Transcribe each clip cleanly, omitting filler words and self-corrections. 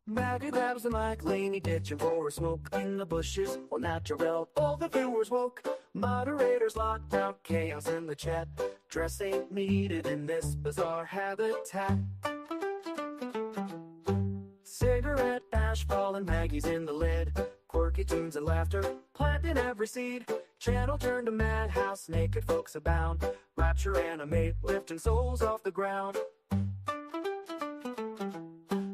Maggie grabs the mic, Lene ditching for a smoke in the bushes. Well, natural, all the viewers woke. Moderators locked out, chaos in the chat. Dress ain't needed in this bizarre habitat. Cigarette ash falling, Maggie's in the lid. Quirky tunes and laughter, planting every seed. Channel turned to madhouse, naked folks abound. Rapture animate, lifting souls off the ground.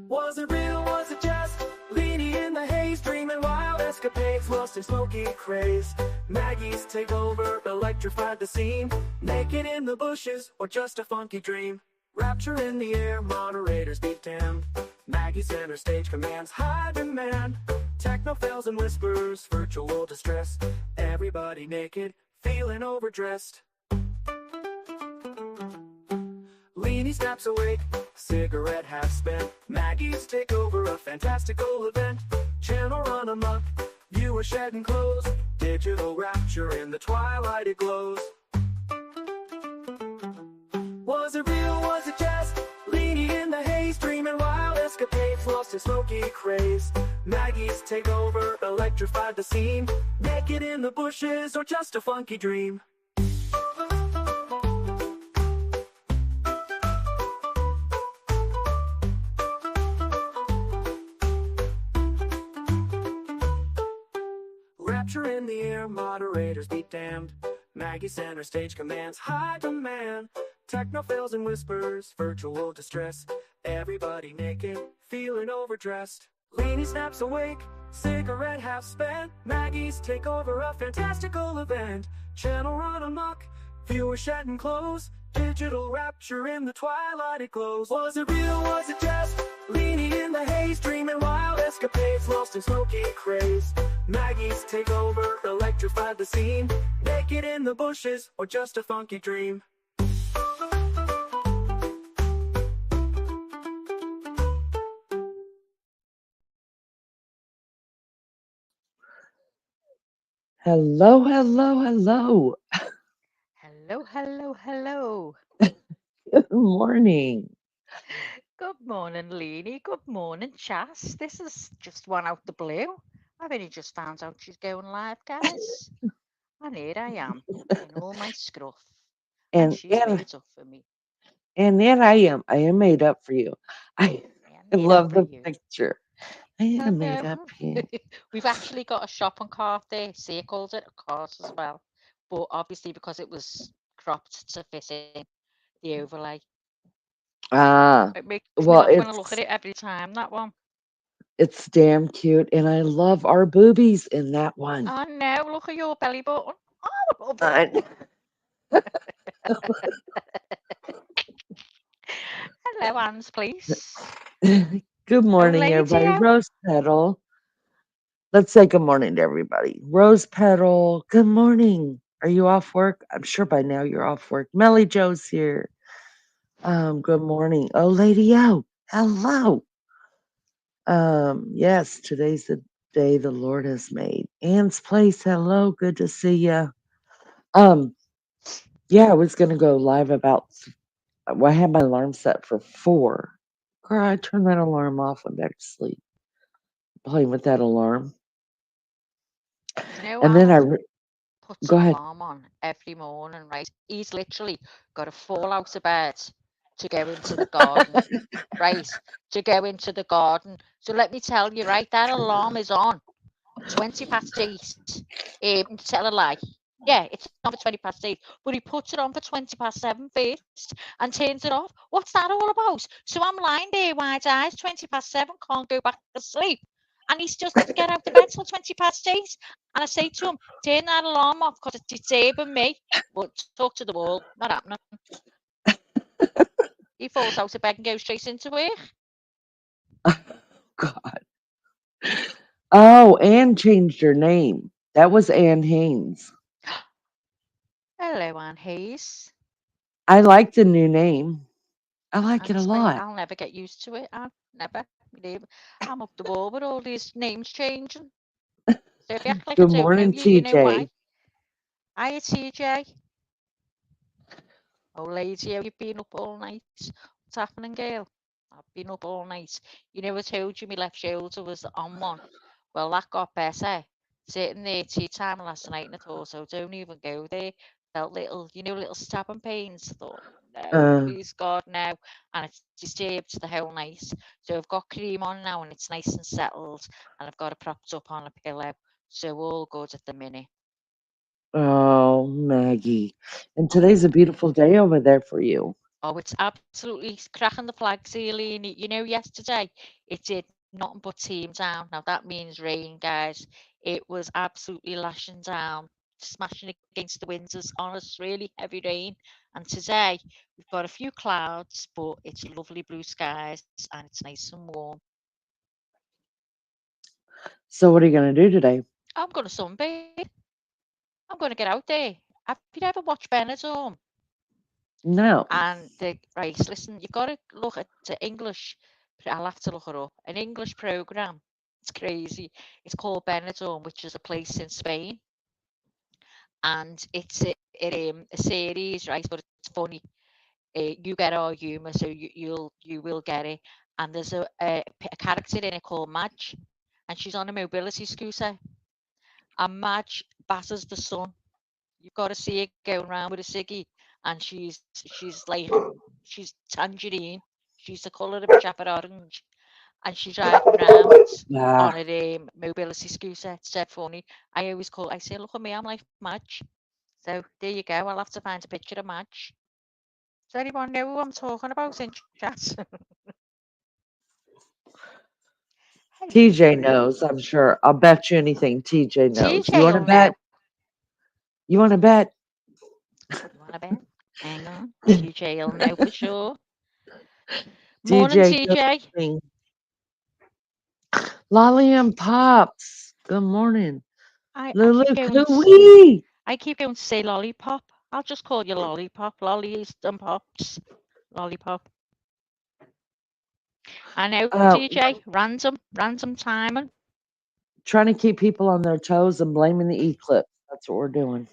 Was it real, was it just? Lene in the haze, dreaming wild escapades, lost in smoky craze. Maggie's takeover electrified the scene. Naked in the bushes, or just a funky dream. Rapture in the air, moderators beat damned. Maggie center stage commands high demand. Techno fails and whispers, virtual distress. Everybody naked, feeling overdressed. Lene snaps awake, cigarette half spent. Maggie's takeover, a fantastical event. Channel run amok, viewers shedding clothes. Digital rapture in the twilight it glows. Was it real, was it just? Lene in the haze, dreaming wild escapades, lost in smoky craze. Maggie's takeover electrified the scene. Naked in the bushes, or just a funky dream. Rapture in the air, moderators be damned. Maggie center stage commands high demand. Techno fails and whispers, virtual distress. Everybody naked, feeling overdressed. Lene snaps awake, cigarette half spent. Maggie's takeover, a fantastical event. Channel run amok, viewers shedding clothes. Digital rapture in the twilight it glows. Was it real, was it just? Lene in the haze, dreaming wild escapades, lost in smoky craze. Maggie's takeover electrified the scene. Naked in the bushes, or just a funky dream. Hello, hello, hello. Hello, hello, hello. Good morning. Good morning, Lene. Good morning, Chas. This is just one out the blue. I've only just found out she's going live, guys. And here I am, in all my scruff. And And she's and made up for me. and there I am. I am made up for you. I Yeah, I made up love for the you. picture. I I am made know. up here. We've actually got a shopping cart there, circled it, a cart as well. But obviously, because it was cropped to fit in the overlay, Ah, it makes me well, laugh when I look at it every time, that one. it's damn cute, and I love our boobies in that one. Oh no, look at your belly button. Oh, I love it. I- Hello, Anne's please. Good Oh, morning, lady. everybody. Oh. Rose Petal. Let's say good morning to everybody. Rose Petal. Good morning. Are you off work? I'm sure by now you're off work. Melly Joe's here. Good morning. Oh, Lady O, hello. Yes, today's the day the Lord has made. Anne's place, hello, good to see ya. Um, yeah, I was gonna go live about. Well, I had my alarm set for 4. Girl, I turned that alarm off. Went back to sleep. Playing with that alarm, Do you know and then Anne puts go an ahead. alarm on every morning, right? He's literally got to fall out of bed to go into the garden, right? To go into the garden. So let me tell you, right, that alarm is on 20 past 8. Tell a lie. Yeah, it's on for 20 past 8, but he puts it on for 20 past 7 first and turns it off. What's that all about? So I'm lying there, wide eyes, 20 past 7, can't go back to sleep. And he still doesn't get out of bed till 20 past 8. And I say to him, turn that alarm off because it's disturbing me. But talk to the wall, not happening. He falls out of bed and goes straight into work. God. Oh, Anne changed her name. That was Anne Haynes. Hello, Anne Hayes. I like the new name. I like it a And lot. I'll never get used to it. I'll never. I'm up the wall with all these names changing. So if you act like I Good don't know morning, you, you know why. TJ. Hiya, TJ. Oh, lady, you've been up all night. What's happening, girl? I've been up all night. You know, I told you my left shoulder was on one. Well, that got better. Sitting there tea time last night, and I thought, oh, don't even go there. Felt little, little stabbing pains. I thought, no, Uh, please God, no. And it's disturbed the whole night. So I've got cream on now, and it's nice and settled. And I've got it propped up on a pillow. So all good at the minute. oh, Maggie. And Oh, today's a beautiful day over there for you. oh, it's absolutely cracking the flags here, Lene. You know, yesterday it did nothing but team down. Now that means rain, guys. It was absolutely lashing down, smashing against the windows on us, really heavy rain. And today we've got a few clouds, but it's lovely blue skies and it's nice and warm. So, what are you going to do today? I'm going to sunbathe. I'm going to get out there. Have you ever watched Benidorm? No. And the right, listen, you've got to look at the English. I'll have to look it up. An English program. It's crazy. It's called Benidorm, which is a place in Spain, and it's a series, right? But it's funny. You get our humour, so you will get it. And there's a character in it called Madge, and she's on a mobility scooter, and Madge batters the sun. You've got to see her going around with a ciggy, and she's tangerine. She's the colour of a chapper orange, and she's riding round on Ah, a mobility scooter. It's dead funny. I say, look at me, I'm like Madge. So there you go. I'll have to find a picture of Madge. Does anyone know who I'm talking about in chat? TJ Hello. knows, I'm sure. I'll bet you anything TJ knows. You TJ want to will bet? know. You want to bet? You want to bet? Hang on. TJ will know for sure. Morning, TJ, good TJ. morning. Lolly and Pops, good morning. I Lulu keep going. Cooey. I keep going to say lollipop. I'll just call you lollipop. Lollies and pops. Lollipop. I know, TJ. We're Random timing. trying to keep people on their toes and blaming the eclipse. That's what we're doing.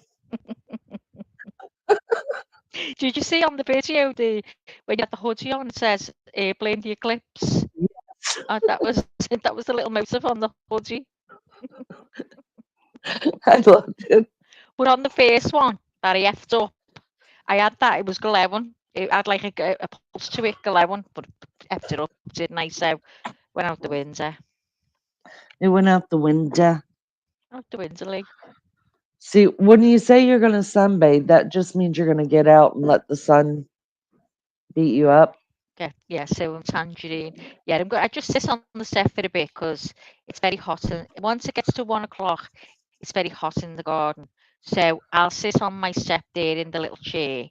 Did you see on the video when you had the hoodie on? It says "Blame the eclipse." That was that was the little motive on the hoodie. I loved it. But on the first one that I effed up, I had that. It was glowing. It had like a pulse to it, glowing, but effed it up, didn't I? So went out the window. It went out the window. Out the window, Lee. See, when you say you're going to sunbathe, that just means you're going to get out and let the sun beat you up. Yeah, so I'm tangerine. Yeah, I just sit on the step for a bit because it's very hot. And once it gets to 1 o'clock, it's very hot in the garden. So I'll sit on my step there in the little chair.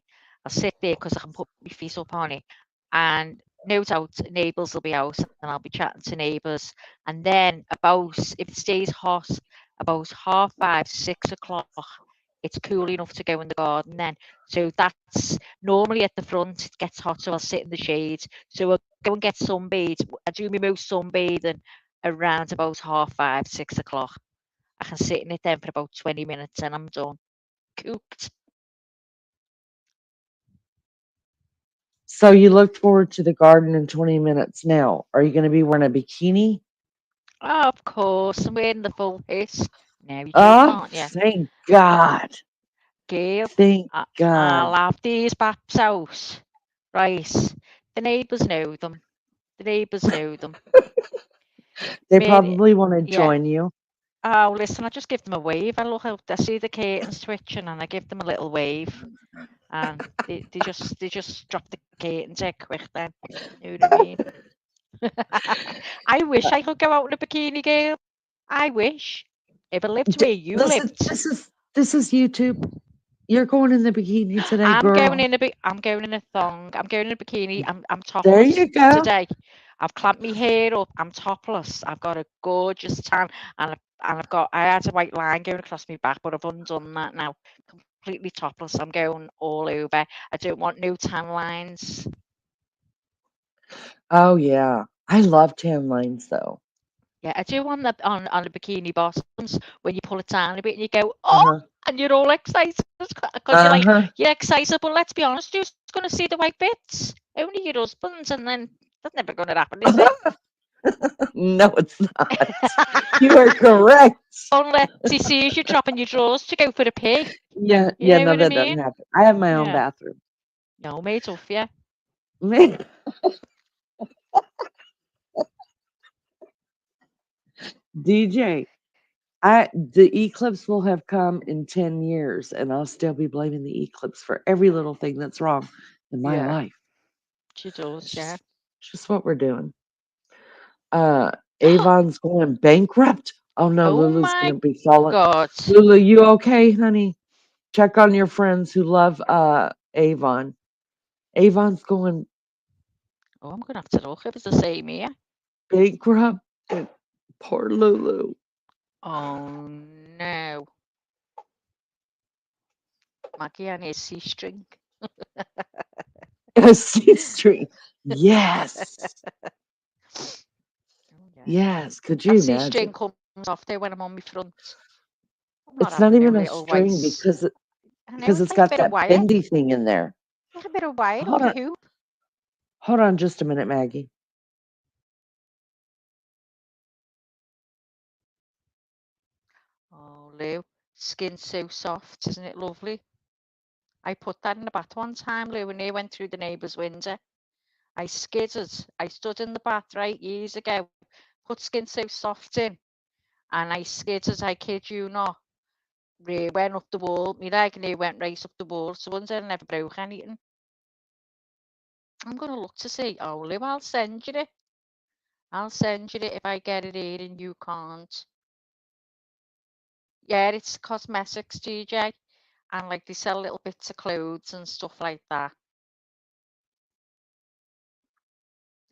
I'll sit there because I can put my feet up on it. And no doubt neighbours will be out and I'll be chatting to neighbours. And then if it stays hot, about 5:30, 6 o'clock, it's cool enough to go in the garden then. So that's normally at the front, it gets hot, so I'll sit in the shade. So I'll go and get sunbathed. I do my most sunbathing around about 5:30, 6 o'clock. I can sit in it then for about 20 minutes and I'm done. Cooked. So you look forward to the garden in 20 minutes now. Are you going to be wearing a bikini? Oh, of course, I'm wearing the full hiss. Now you're joking, Oh, aren't you? thank God. Girl, Thank I'll God. have these baps out. Right. The neighbours know them. The neighbours know them. They Me, probably want to yeah. join you. Oh, listen, I just give them a wave. I look out, I see the curtains twitching, and I give them a little wave, and they just drop the curtains dead quick. Then, you know what I mean? I wish I could go out in a bikini, girl. I wish. If I lived where you This is lived, this is this is YouTube. You're going in the bikini today, girl. I'm going in a thong. I'm going in a bikini. I'm There topless you go. today. I've clamped my hair up. I'm topless. I've got a gorgeous tan, I had a white line going across my back, but I've undone that now. Completely topless. I'm going all over. I don't want no tan lines. Oh yeah. I love tan lines though. Yeah, I do want that on the bikini bottoms when you pull it down a bit and you go, oh, Uh-huh. and you're all excited because Uh-huh. you're excited. But let's be honest, who's going to see the white bits? Only your husband, and then That's never going to happen, is it? No, it's not. You are correct. Unless he sees you dropping your drawers to go for a pee. Yeah, You yeah, know no, what I that doesn't mean? happen. I have my own Yeah. bathroom. No, mate, tough, yeah. Man, DJ, the eclipse will have come in 10 years, and I'll still be blaming the eclipse for every little thing that's wrong in my Yeah, life. she does, It's yeah. just what we're doing. Uh, Avon's going bankrupt. Oh no, Oh Lulu's my gonna be falling. God. Lulu, you okay, honey? Check on your friends who love Avon. Avon's going Oh, I'm going to have to look if it's the same here. bankrupt. And poor Lulu. Oh no. Maggie and his C string. C Street. Yes. Oh yeah. Yes. Could you That C imagine? string comes off there when I'm on my front. I'm not It's having not no even a little string white. I know, because it's it's like a got bit of that wire. bendy thing in there. Like a bit of wire up Hold your on. hoop. Hold on just a minute, Maggie. Oh, Lou. Skin's so soft, isn't it lovely? I put that in the bath one time, Lou, and they went through the neighbour's window. I skidded. I stood in the bath right years ago, put Skin So Soft in, and I skidded, I kid you not. Went up the wall. My leg near went right up the wall. So once I never broke anything. I'm going to look to see. Oh, Lou, I'll send you it. I'll send you it if I get it here and you can't. Yeah, it's cosmetics, DJ. And like they sell little bits of clothes and stuff like that.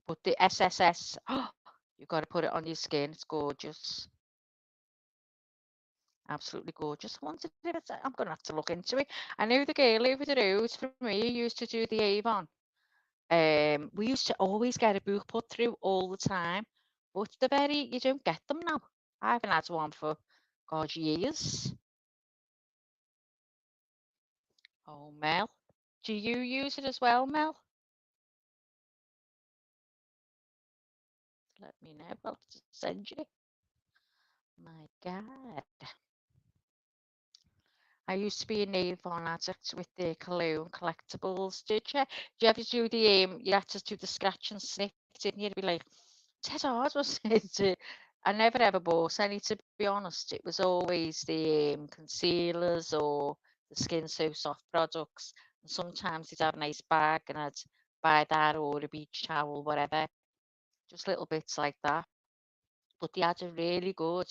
But the SSS, oh, you've got to put it on your skin. It's gorgeous. Absolutely gorgeous. I wondered if I'm going to have to look into it. I know the girl over the road from me used to do the Avon. We used to always get a book put through all the time, but you don't get them now. I haven't had one for, God, years. Oh, Mel, do you use it as well, Mel? Let me know. I'll send you. My God. I used to be an Avon addict with the cologne collectibles. Did you? Do you ever do the you had to do the scratch and sniff, didn't you? To be like, dead hard was it? I never ever bought any, to be honest. It was always the concealers or the Skin So Soft products. And sometimes they'd have a nice bag and I'd buy that or a beach towel, whatever. Just little bits like that. But they had a really good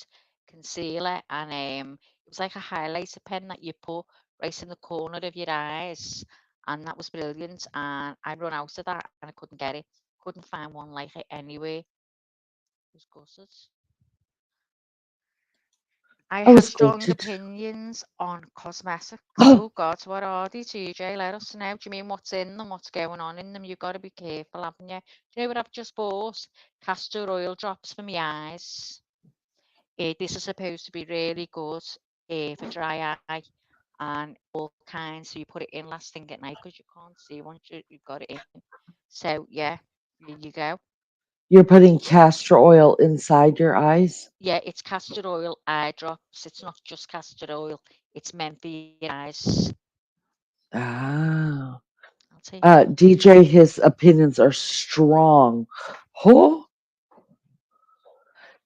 concealer and it was like a highlighter pen that you put right in the corner of your eyes, and that was brilliant. And I run out of that and I couldn't get it. Couldn't find one like it anyway. It was gutted. I I have was strong gutted. opinions on cosmetics. Oh, Oh God, what are they, TJ? Let us know. Do you mean what's in them? What's going on in them? You've got to be careful, haven't you? Do you know what I've just bought? Castor oil drops for my eyes. This is supposed to be really good for dry eye and all kinds. So you put it in last thing at night because you can't see once you've got it in. So yeah, there you go. you're putting castor oil inside your eyes? Yeah, it's castor oil eye drops. It's not just castor oil. It's meant for your eyes. Ah. I'll take a look. DJ, his opinions are strong. Oh,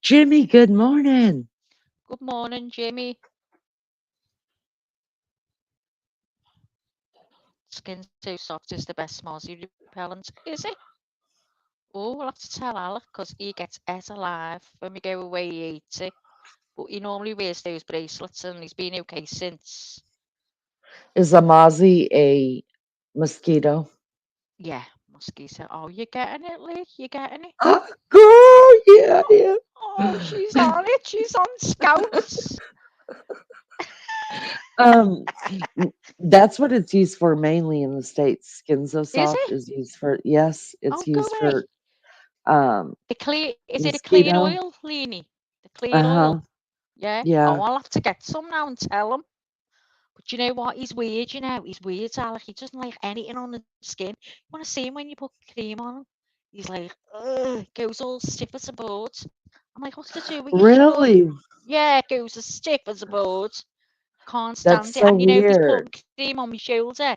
Jimmy, good morning. Good morning, Jimmy. Skin So Soft is the best mozzie repellent. Is it? Oh, we'll have to tell Alec because he gets et alive when we go away 80. But he normally wears those bracelets and he's been okay since. Is a mozzie a mosquito? Yeah, mosquito. Oh, you're getting it, Lee? You're getting it? Ah, girl, yeah, yeah. Oh, she's on it. She's on scouts. Um, that's what it's used for mainly in the States. Skin So Is Soft it? is used for, yes, it's Oh, go used away. for The clear, is it a clear mosquito. oil, Lene? The clear Uh-huh. oil. Yeah. Oh, Yeah. I'll have to get some now and tell him. But you know what? He's weird, you know. He's weird, Alec. He doesn't like anything on the skin. You want to see him when you put cream on him? He's like, ugh, goes all stiff as a board. I'm like, what's to do with your foot? Really? Yeah, it goes as stiff as a board. Can't That's stand it. so And he's weird. putting cream on my shoulder.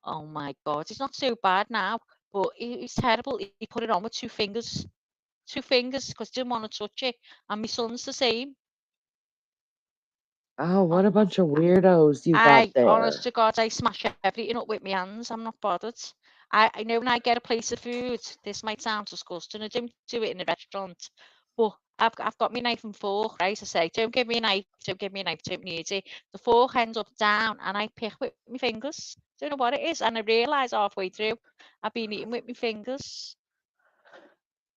Oh my God, it's not so bad now, but it's terrible. He put it on with two fingers, because he didn't want to touch it. And my son's the same. Oh, what a Oh, bunch of weirdos you got honest there. to God, I smash everything up with my hands. I'm not bothered. I know when I get a place of food, this might sound disgusting. I don't do it in a restaurant, but I've got my knife and fork, right? I say, don't give me a knife, don't give me a knife, don't need it. The fork ends up down, and I pick with my fingers. Don't know what it is, and I realise halfway through I've been eating with my fingers.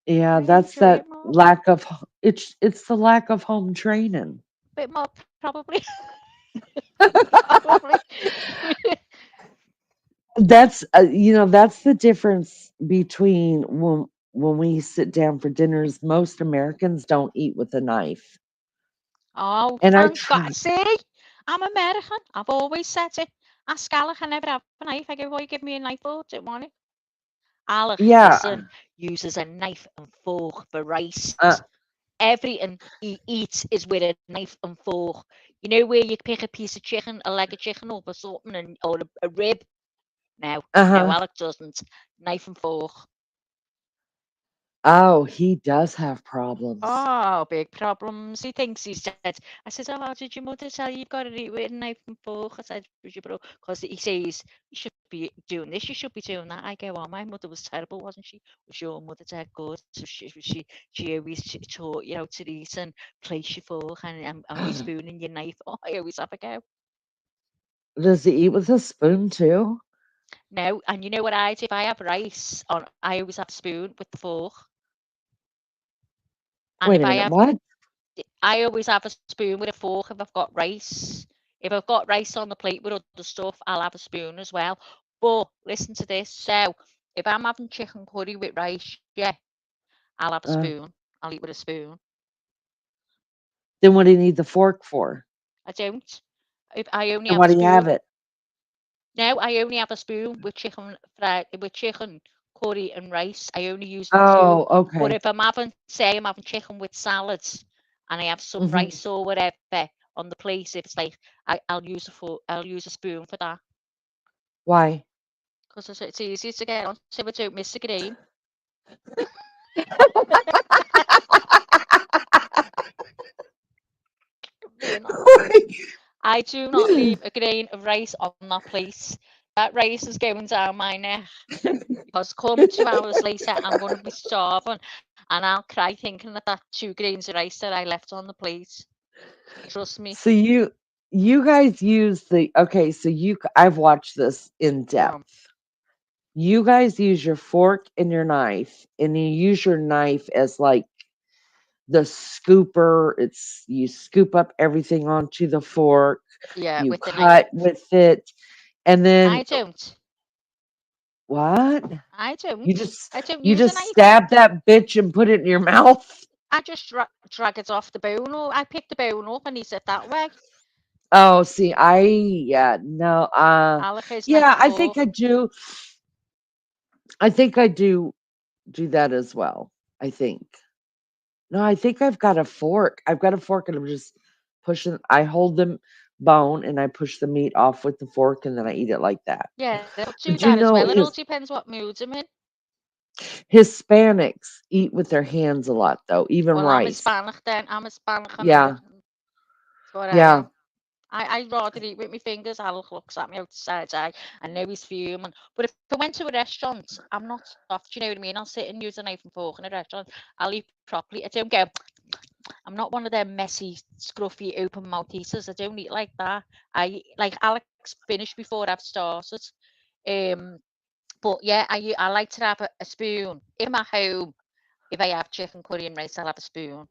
Yeah, I that's enjoy that it more, lack of it's the lack of home training. bit more probably, probably. That's the difference between when we sit down for dinners, most Americans don't eat with a knife. Oh, And I thank try God. See, I'm American. I've always said it. Ask Alec, I never have a knife. I go, well, you give me a knife, oh, don't want it. Alec, yeah, listen, uses a knife and fork for rice. uh, Everything he eats is with a knife and fork. You know where you pick a piece of chicken, a leg of chicken up or something, or a rib? No, no, uh-huh. Alec doesn't. Knife and fork. Oh, he does have problems. Oh, big problems. He thinks he's dead. I said, oh, did your mother tell you you've got to eat with a knife and fork? I said, was your bro? Because he says, you should be doing this, you should be doing that. I go, oh, my mother was terrible, wasn't she? Was your mother dead good? So she always taught you how to eat and place your fork and your spoon and your knife. Oh, I always have a go. Does he eat with a spoon too? No, and you know what I do? If I have rice on, I always have a spoon with the fork. And Wait if a I minute, have what? I always have a spoon with a fork if I've got rice. If I've got rice on the plate with other stuff, I'll have a spoon as well. But listen to this. So if I'm having chicken curry with rice, yeah, I'll have a Uh, spoon. I'll eat with a spoon. then what do you need the fork for? I don't. If I only And have a why do you spoon. have it? No, I only have a spoon with chicken fried with chicken curry and rice. I only use one spoon. Oh, But okay. if I'm having, say, I'm having chicken with salads, and I have some Hmm. rice or whatever on the plate, if it's like I'll use a spoon for that Why? because it's easier to get on, so I don't miss a grain. Being honest, I do not leave a grain of rice on that plate. That rice is going down my neck. Because come 2 hours later, I'm going to be starving and I'll cry thinking of that 2 grains of rice that I left on the plate. Trust me. So you guys use the okay, so I've watched this in Go on. depth. You guys use your fork and your knife, and you use your knife as like the scooper. It's you scoop up everything onto the fork, Yeah, you with the knife. cut with it, and I then don't. what? I You don't. just I don't you use a just knife. stab that bitch and put it in your mouth. I just drag it off the bone, or I pick the bone up and eat it that way. Oh, see, yeah, no, Alec is knife yeah, and fork. I think I do that as well. I think. No, I think I've got a fork. I've got a fork and I'm just pushing I hold the bone and I push the meat off with the fork and then I eat it like that. Yeah, they'll do But that as you well. know, It all depends what mood I'm in. Hispanics eat with their hands a lot though, even Well, I'm rice. Hispanic then. I'm Hispanic Yeah. American. That's what I Yeah. am. I rather eat with my fingers. Alec looks at me out the side eye. I know he's fuming. But if I went to a restaurant, I'm not soft. You know what I mean? I'll sit and use a knife and fork in a restaurant. I'll eat properly. I don't go. I'm not one of them messy, scruffy, open mouth eaters. I don't eat like that. Like Alex finished before I've started. Um, but yeah, I like to have a spoon in my home. If I have chicken curry and rice, I'll have a spoon.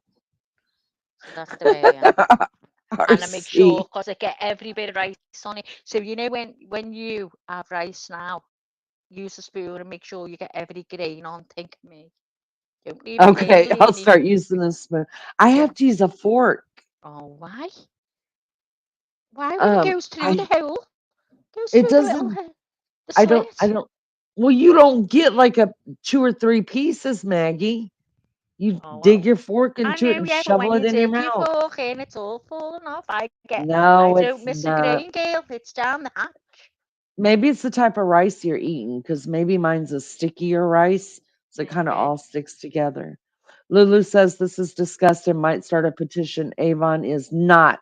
So that's the way I am. And I make sure RC. because I get every bit of rice on it. So you know when you have rice now, use a spoon and make sure you get every grain on. Think of me. Don't leave a grain, Okay, I'll Lene. start using this spoon. I Yeah. have to use a fork. Oh, why? Why when it Um, goes through the I hole? Goes it through the little doesn't the I slit. don't Well, you don't get like a 2 or 3 pieces, Maggie. You Oh, dig well, your fork I into it know, and yeah, but shovel when it you in your dig your mouth. fork in, it's all falling off. I No, don't it's miss a not. grain, girl. It's down the hatch. Maybe it's the type of rice you're eating, because maybe mine's a stickier rice, so it kind of Maybe. all sticks together. Lulu says this is disgusting, might start a petition. Avon is not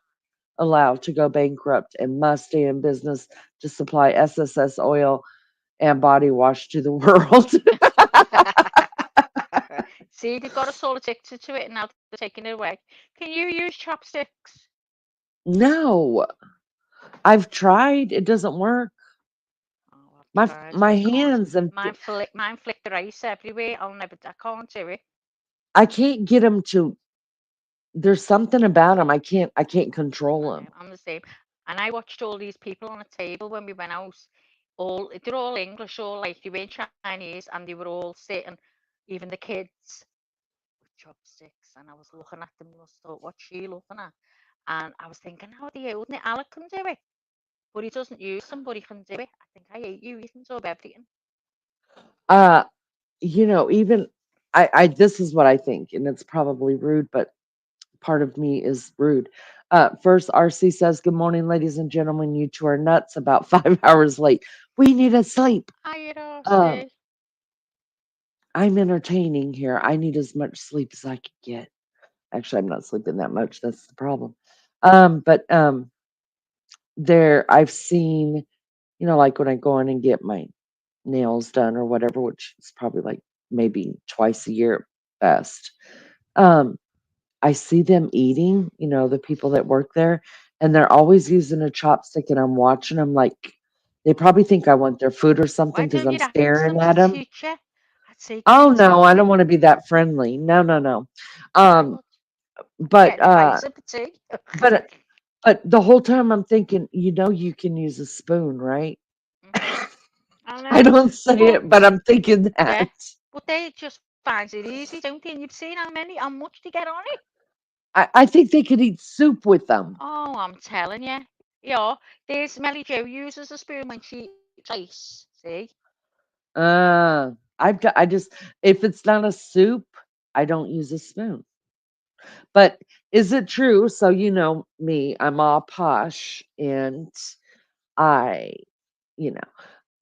allowed to go bankrupt and must stay in business to supply SSS oil and body wash to the world. See, they've got us all addicted to it, and now they're taking it away. Can you use chopsticks? No, I've tried. It doesn't work. Oh, I've My tried and my I can't. hands and Mine flick the rice everywhere. I can't do it. I can't get them to. There's something about them. I can't control I know, them. I'm the same. And I watched all these people on a table when we went out. They're all English, all like they weren't Chinese, and they were all sitting, even the kids, with chopsticks. And I was looking at them and I thought, what's she looking at? And I was thinking, how are they holding it? Alec can do it, but he doesn't use them, but he can do it. I think I hate you. You can do everything. Uh, even I this is what I think, and it's probably rude, but part of me is rude. First, RC says, "Good morning, ladies and gentlemen. You two are nuts. About 5 hours late. We need to sleep. I don't Um, see. I'm entertaining here. I need as much sleep as I can get. Actually, I'm not sleeping that much. That's the problem. But there, I've seen, like when I go in and get my nails done or whatever, which is probably like maybe twice a year at best. Um, I see them eating, the people that work there, and they're always using a chopstick, and I'm watching them like they probably think I want their food or something Why because don't I'm you ask staring them to at them. teach you? I'd say, can Oh you no, I teach don't me? want to be that friendly. No, no, no. I Um, would. I'd be but getting a uh, price of the tea. but but the whole time I'm thinking, you can use a spoon, right? Hmm. I I know. don't say But it, but I'm thinking that. yeah, but they just finds it easy, don't they? And you've seen how much they get on it. I think they could eat soup with them. Oh, I'm telling you. Yeah, there's Melly Jo uses a spoon when she eats rice. See? Uh, I just if it's not a soup, I don't use a spoon. But is it true? So you know me, I'm all posh, and I, you know,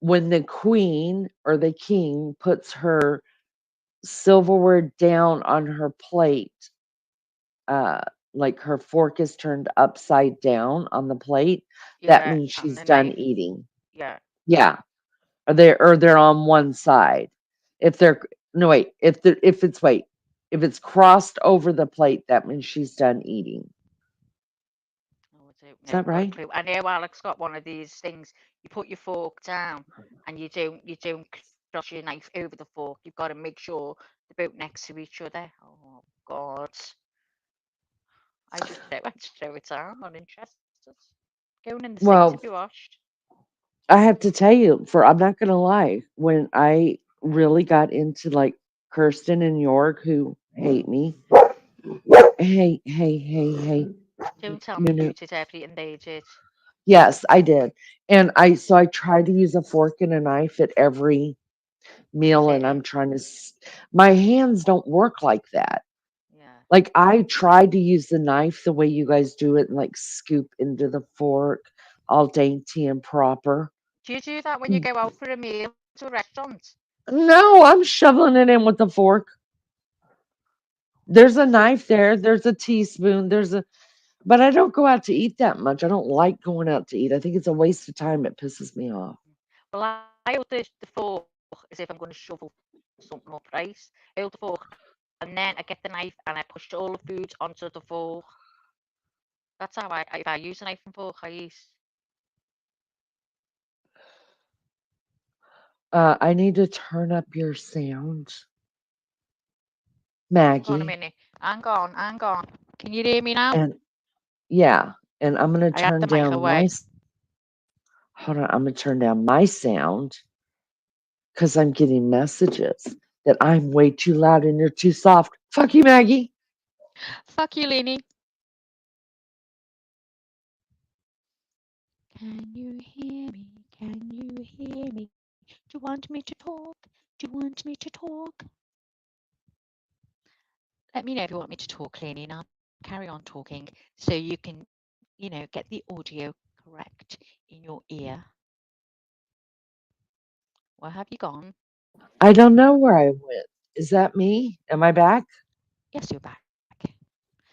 when the queen or the king puts her silverware down on her plate, uh, like her fork is turned upside down on the plate, that Yeah, means and she's the done knife. eating. Yeah. Yeah. Or they're on one side. If they're no wait, if it's crossed over the plate, that means she's done eating. Oh, I don't Is know. that Got a right? clue. I know Alex got one of these things. You put your fork down, and you don't cross your knife over the fork. You've got to make sure they're both next to each other. Oh God, I just throw it down. Not interested. Going in the sink to be Well, washed. I have to tell you, I'm not gonna lie, when I really got into like Kirsten and York who hate me. Hey, hey, hey, hey. Don't tell me No, you no. did everything they did. Yes, I did. And I try to use a fork and a knife at every meal, and I'm Sitting. trying to my hands don't work like that. Yeah. Like I tried to use the knife the way you guys do it and like scoop into the fork all dainty and proper. Do you do that when you go out for a meal to a restaurant? No, I'm shoveling it in with a fork. There's a See, knife there, there's a teaspoon, but I don't go out to eat that much. I don't like going out to eat. I think it's a waste of time. It pisses me off. well, I hold the fork as if I'm going to shovel something up, right? I hold the fork, and then I get the knife and I push all the food onto the fork. That's how if I use a knife and fork, I eat. I need to turn up your sound, Hang on a Maggie. minute. Hang on. Can you hear me now? And yeah, and I'm gonna I had turn the mic down away. hold on, I'm gonna turn down my sound because I'm getting messages that I'm way too loud and you're too soft. Fuck you, Maggie. Fuck you, Lene. Can you hear me? Can you hear me? Do you want me to talk? Do you want me to talk? Let me know if you want me to talk, Lene, and I'll carry on talking so you can, get the audio correct in your ear. Where have you gone? I don't know where I went. Is that me? Am I back? Yes, you're back.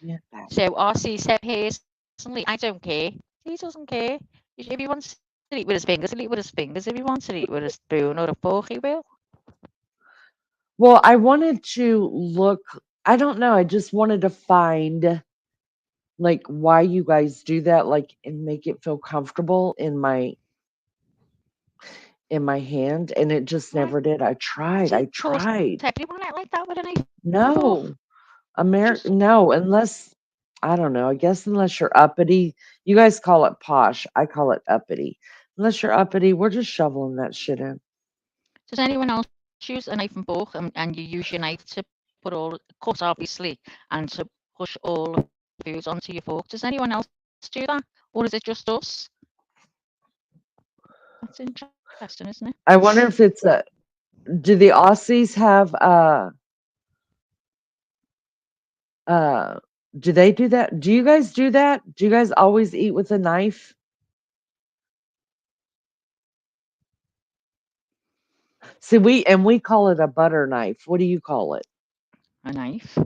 Yeah, back. So RC said personally, I don't care. He doesn't care. If he wants to eat with his fingers, he'll eat with his fingers. If he wants to eat with a spoon or a fork, he will. Well, I wanted to look, I don't know, I just wanted to find like why you guys do that, like and make it feel comfortable in my hand, and it just Why never did. I tried. I taught tried. everyone out like that with a knife and fork? No. Just No, unless I don't know, I guess unless you're uppity. You guys call it posh. I call it uppity. Unless you're uppity, we're just shoveling that shit in. does anyone else use a knife and fork and you use your knife to put cut obviously and to push all the foods onto your fork? Does anyone else do that? Or is it just us? That's interesting, isn't it? I wonder if it's a do the Aussies have uh do they do that? Do you guys do that? Do you guys always eat with a knife? See, we call it a butter knife. What do you call it? A knife.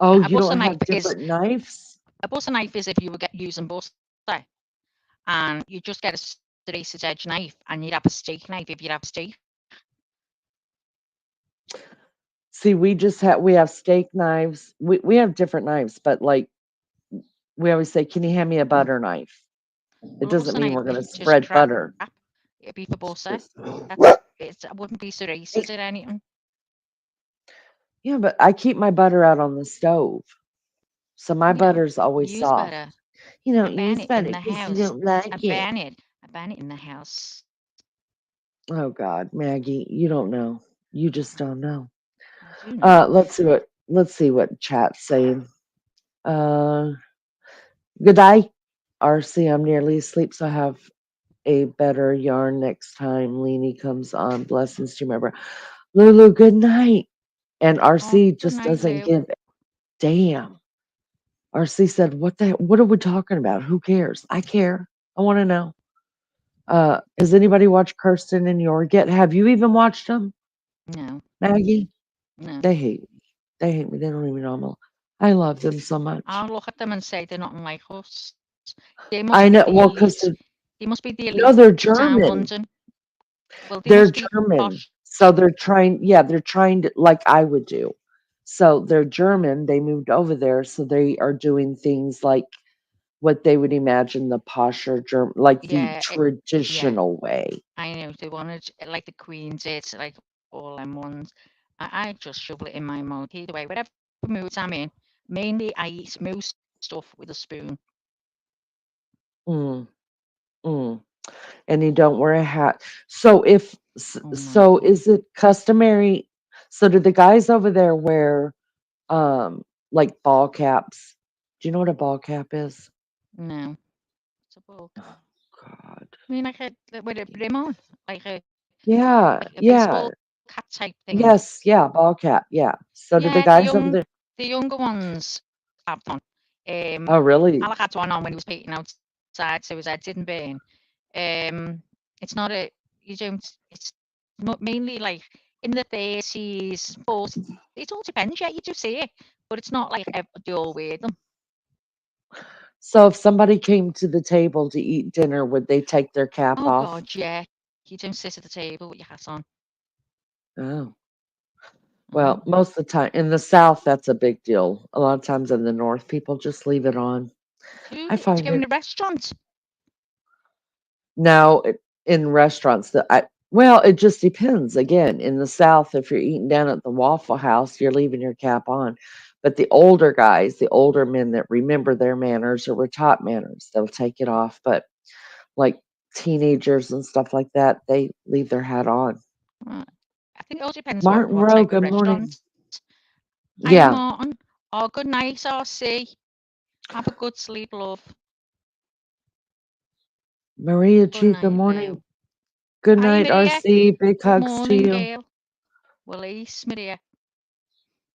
Oh, A you butter don't knife have is different knives? if you were using butter and you just get a serrated edge knife and you'd have a steak knife if you'd have steak. See, we have steak knives. We have different knives, but like we always say, "Can you hand me a butter knife?" It Well, a doesn't butter mean knife we're going to is just spread crap. butter. It'd be for butter. It's just It wouldn't be serrated or anything. yeah, but I keep my butter out on the stove, so my You don't butter's always use soft. butter. You I don't burn use it in butter the because you house. don't I like it. burn it. I burn it in the house. Oh God, Maggie, you don't know. You just don't know. I do know. Let's see what chat's saying. Uh, good night, RC. I'm nearly asleep, so I have a better yarn next time Lene comes on. Blessings to you, my brother. Lulu, good night. And Oh, RC good just night, doesn't Lou. give a damn. RC said, what are we talking about? Who cares? I care. I want to know. Has anybody watched Kirsten and Yor yet? Have you even watched them, No, Maggie? no. They hate me. They hate me. They don't even know me. I love them so much. I'll look at them and say they're not like us. They must be I the know. Well, elite. because They must be the elite no, they're down German. London. Well, they They're must be German. posh. So they're trying to, like I would do. So they're German. They moved over there. So they are doing things like what they would imagine the posher German, like the Yeah, yeah. traditional way. I know they wanted like the Queen did, like all them ones. I just shovel it in my mouth either way. Whatever mood I'm in, mainly I eat most stuff with a spoon. Mm, mm. And you don't wear a hat. So Oh no, so is it customary? So do the guys over there wear like ball caps? Do you know what a ball cap is? no. It's a ball cap. God. I mean, like with a brim on, like a Yeah, baseball yeah. cap type thing. Yes, yeah, ball cap. Yeah. So do Yeah, the guys over there? the younger ones have one. Oh, really? Alec had one on when he was painting outside, so his head didn't burn. It's not a you don't. It's mainly like in the 30s, 40s. It all depends. Yeah, you do see it, but it's not like they all wear them. So if somebody came to the table to eat dinner, would they take their cap Oh off? God, yeah. You don't sit at the table with your hat on. Oh. Hmm. Well, most of the time in the South, that's a big deal. A lot of times in the North, people just leave it on. I To find go in it a restaurant. now in restaurants that well, it just depends. Again, in the South, if you're eating down at the Waffle House, you're leaving your cap on. But the older guys, the older men that remember their manners or were taught manners, they'll take it off. But like teenagers and stuff like that, they leave their hat on. Uh, I think it all depends Martin what Rowe, type of good morning. restaurant. Hiya, Yeah, Martin. Oh, good night, RC. Have a good sleep, love. Maria Good G, good night, morning. Lou. Good Hiya, night, Maria. RC. Big Good hugs to morning, you. girl. Release, Maria.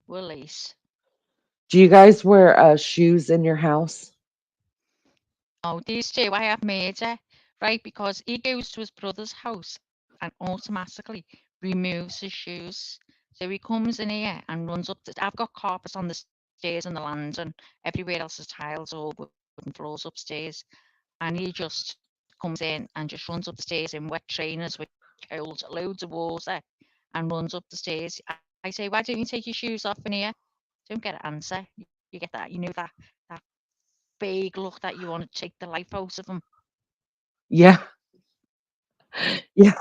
Release. Do you guys wear shoes in your house? Oh, these two I have made right, because he goes to his brother's house and automatically removes his shoes. So he comes in here and runs up. I've got carpets on the stairs and the landing. Everywhere else is tiles or wooden floors upstairs. And he just comes in and just runs up the stairs in wet trainers with cold, loads of water, and runs up the stairs. I say, why don't you take your shoes off in here? Don't get an answer. You get that, that vague look that you want to take the life out of him. Yeah, yeah.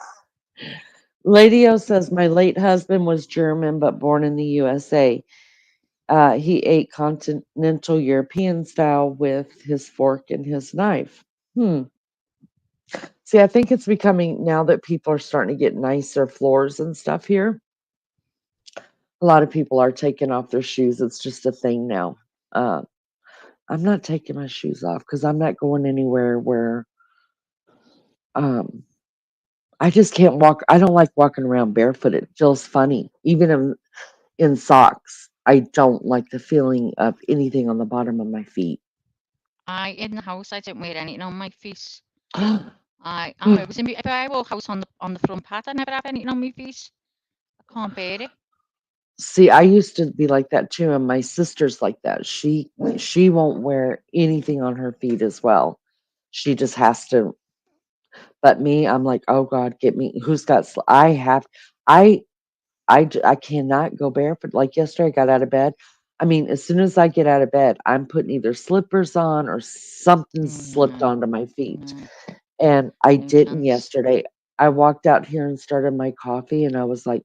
Lady O says my late husband was German but born in the USA. He ate continental European style with his fork and his knife. Hmm. See, I think it's becoming now that people are starting to get nicer floors and stuff here. A lot of people are taking off their shoes. It's just a thing now. Uh, I'm not taking my shoes off because I'm not going anywhere where um, I just can't walk. I don't like walking around barefoot. It feels funny, even in socks. I don't like the feeling of anything on the bottom of my feet. In the house, I don't wear anything on my feet. Mm. I know, because if I walk out on the front path, I never have anything on my feet. I can't bear it. See, I used to be like that too, and my sister's like that. She won't wear anything on her feet as well. She just has to. But me, I'm like, oh God, get me. Who's got? I have. I I cannot go barefoot. Like yesterday, I got out of bed. I mean, as soon as I get out of bed, I'm putting either slippers on or something slipped No, onto my feet. no, And I no didn't chance. yesterday. I walked out here and started my coffee, and I was like,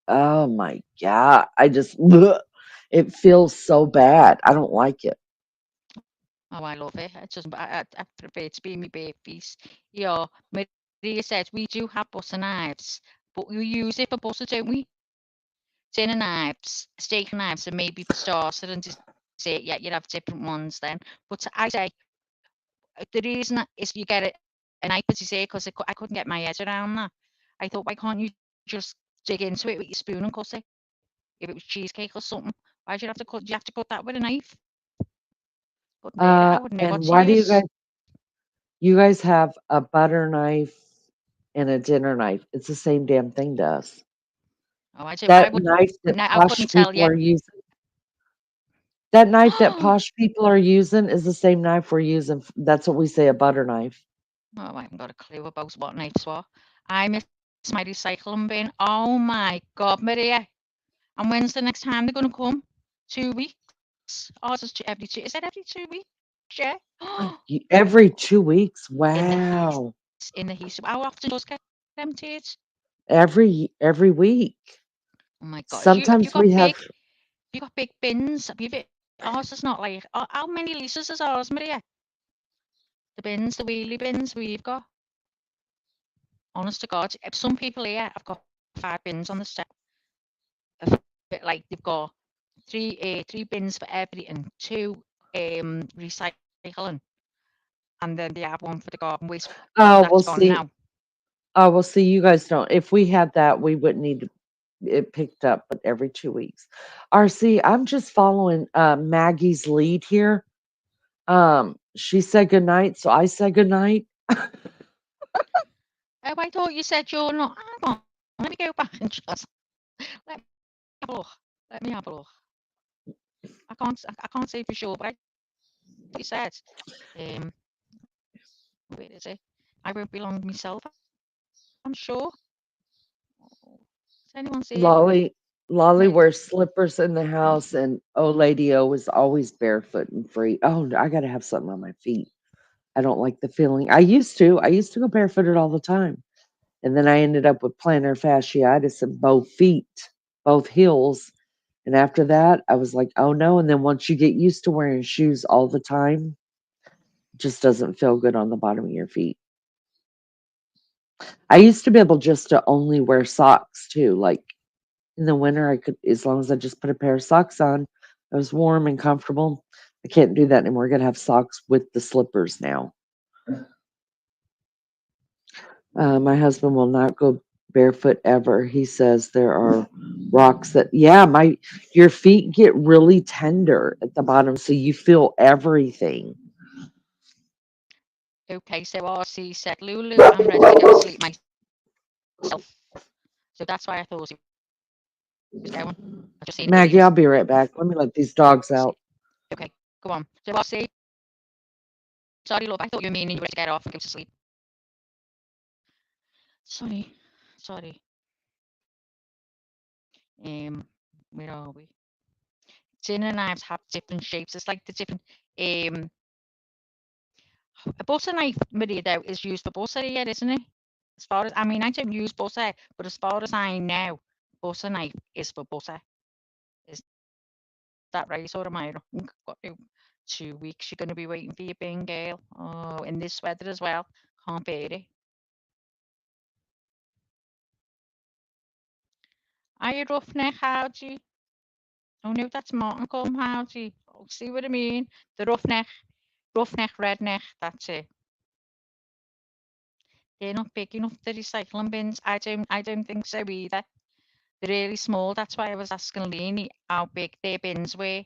oh my God. I just, ugh. It feels so bad. I don't like it. Oh, I love it. I prefer to be in my bare feet. Yeah, Maria said we do have butter knives, but we use it for butter, don't we? Dinner knives, steak knives, and maybe for starter and dessert. Yeah, you'd have different ones then. But I say the reason is you get a knife for dessert because I couldn't get my head around that. I thought, why can't you just dig into it with your spoon and cut it? If it was cheesecake or something, why do you have to cut? You have to cut that with a knife. Couldn't bear it. I wouldn't know what to And why do use. you guys have a butter knife and a dinner knife? It's the same damn thing to us. Oh, I do. I That wouldn't. knife that I posh couldn't tell people you. are using, that knife that posh people are using is the same knife we're using. That's what we say, a butter knife. Oh, I haven't got a clue about what knives were. I miss my recycling bin. Oh my God, Maria. And when's the next time they're going to come? 2 weeks? Ours is every two. Is that every 2 weeks? Yeah. Every 2 weeks. In the heat. Wow. In the heat. So how often does get emptied? Every week. Oh my God. Have you Sometimes got we have, big bins? Ours is not like. How many litres is ours, Maria? The bins, the wheelie bins we've got. Honest to God, some people here have got 5 bins on the step. Like they've got three bins for everything, two recycling, and then they have one for the garden waste. But oh, that's we'll gone now. see. Oh, well, see, you guys don't. If we had that, we wouldn't need it picked up, but every 2 weeks. RC, I'm just following Maggie's lead here. She said good night, so I said good night. Oh, I thought you said you're not. Hang on, let me go back and just let me have a look. Let me have a look. I can't say for sure, but I thought you said. Um, where is it? I won't belong myself. I'm sure. Does anyone see it? Lolly Maybe. wears slippers in the house, and oh, Lady O is always barefoot and free. Oh, I gotta have something on my feet. I don't like the feeling. I used to. I used to go barefooted all the time. And then I ended up with plantar fasciitis in both feet, both heels. And after that, I was like, oh no. And then once you get used to wearing shoes all the time, it just doesn't feel good on the bottom of your feet. I used to be able just to only wear socks too. Like in the winter, I could, as long as I just put a pair of socks on, I was warm and comfortable. I can't do that anymore. I gotta have socks with the slippers now. My husband will not go barefoot ever. He says there are rocks that, yeah, your feet get really tender at the bottom, so you feel everything. Okay, so RC said, Lulu, I'm ready to go to sleep myself. So that's why I thought he was going. I just seen it with Lene's. Maggie, I'll be right back. Let me let these dogs out. Okay, go on. So RC, sorry, love, I thought you were meaning you were ready to get off and go to sleep. Sorry. Where are we? Dinner knives have different shapes. It's like the different um a butter knife, Maria, though, is used for butter here, isn't it? As far as I mean, I don't use butter, but as far as I know, butter knife is for butter. Is that right, or am I wrong? Got you 2 weeks. You're going to be waiting for your bin, girl. Oh, in this weather as well. Can't bear it. Are you roughneck, Howdy? Oh no, that's Martin called him Howdy. Oh, see what I mean? The roughneck, redneck. That's it. They're not big enough, the recycling bins. I don't think so either. They're really small. That's why I was asking Lene how big their bins were,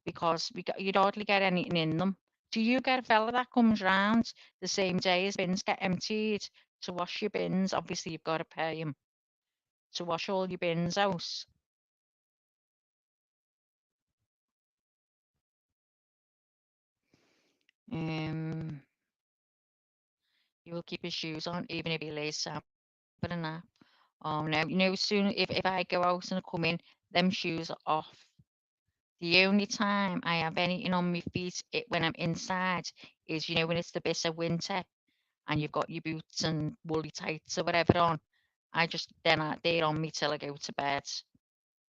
because you'd hardly get anything in them. Do you get a fella that comes round the same day as bins get emptied to wash your bins? Obviously, you've got to pay him to wash all your bins out. Um, you will keep his shoes on even if he lays down for a nap. Oh no, soon if I go out and I come in, them shoes are off. The only time I have anything on my feet when I'm inside is, when it's the bit of winter and you've got your boots and woolly tights or whatever on. They're on me till I go to bed.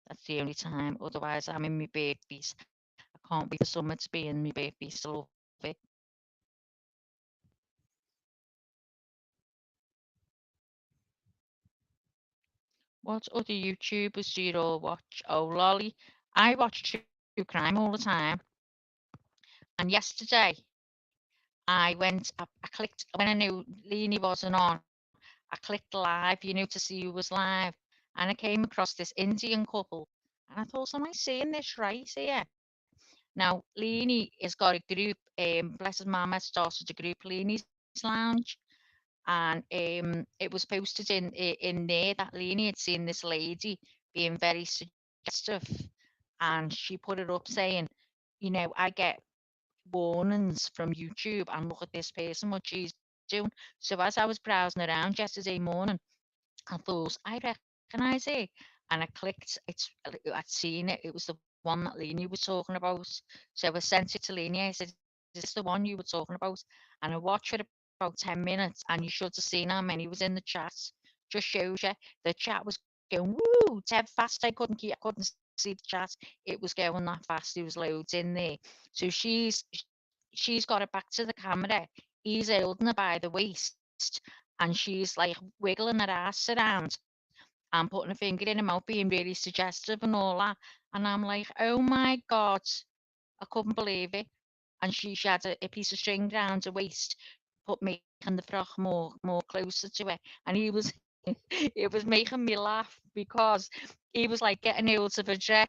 That's the only time. Otherwise, I'm in my bare feet. I can't wait for summer to be in my bare feet. I love it. What other YouTubers do you all watch? Oh, lolly. I watch true crime all the time. And yesterday, I clicked, when I knew Lene wasn't on, I clicked live, to see who was live. And I came across this Indian couple. And I thought, am I seeing this right here? Now, Lene has got a group, bless his mama started a group, Lene's Lounge. And it was posted in there that Lene had seen this lady being very suggestive. And she put it up saying, I get warnings from YouTube and look at this person, what she's doing. So as I was browsing around yesterday morning, I thought, I recognise it. And I clicked, I'd seen it. It was the one that Lene was talking about. So I sent it to Lene. I said, is this the one you were talking about? And I watched for about 10 minutes, and you should have seen how many was in the chat. Just shows you the chat was going, woo, dead fast. I couldn't see the chat. It was going that fast. There was loads in there. So she's got it back to the camera. He's holding her by the waist, and she's like wiggling her ass around and putting a finger in her mouth, being really suggestive and all that. And I'm like, oh my God, I couldn't believe it. And she had a piece of string round her waist, making the frock more closer to her. And he was, it was making me laugh because he was like getting hold of a dress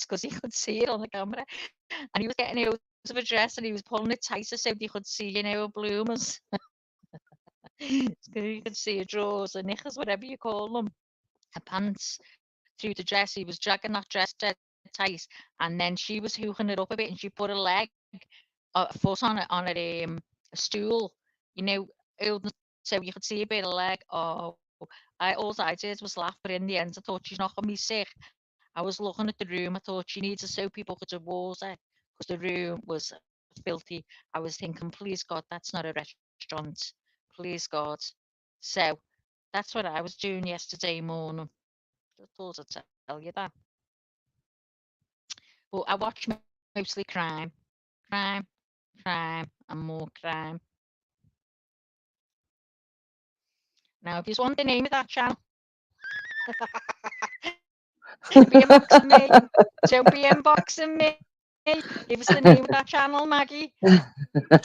because he could see it on the camera, and he was getting hold of a dress and he was pulling it tighter so they could see, her bloomers. So you could see her drawers, her knickers, whatever you call them, her pants through the dress. He was dragging that dress dead tight, and then she was hooking it up a bit, and she put a foot on a stool, you know, holding it so you could see a bit of leg. Oh, all I did was laugh, but in the end, I thought she's not gonna be sick. I was looking at the room. I thought she needs a soapy bucket of water because the room was filthy. I was thinking, please God, that's not a restaurant. Please God. So that's what I was doing yesterday morning. Just thought I'd tell you that. But I watch mostly crime, crime, and more crime. Now, if you want the name of that channel, be inboxing me. Don't be inboxing me. Give us the name of that channel, Maggie.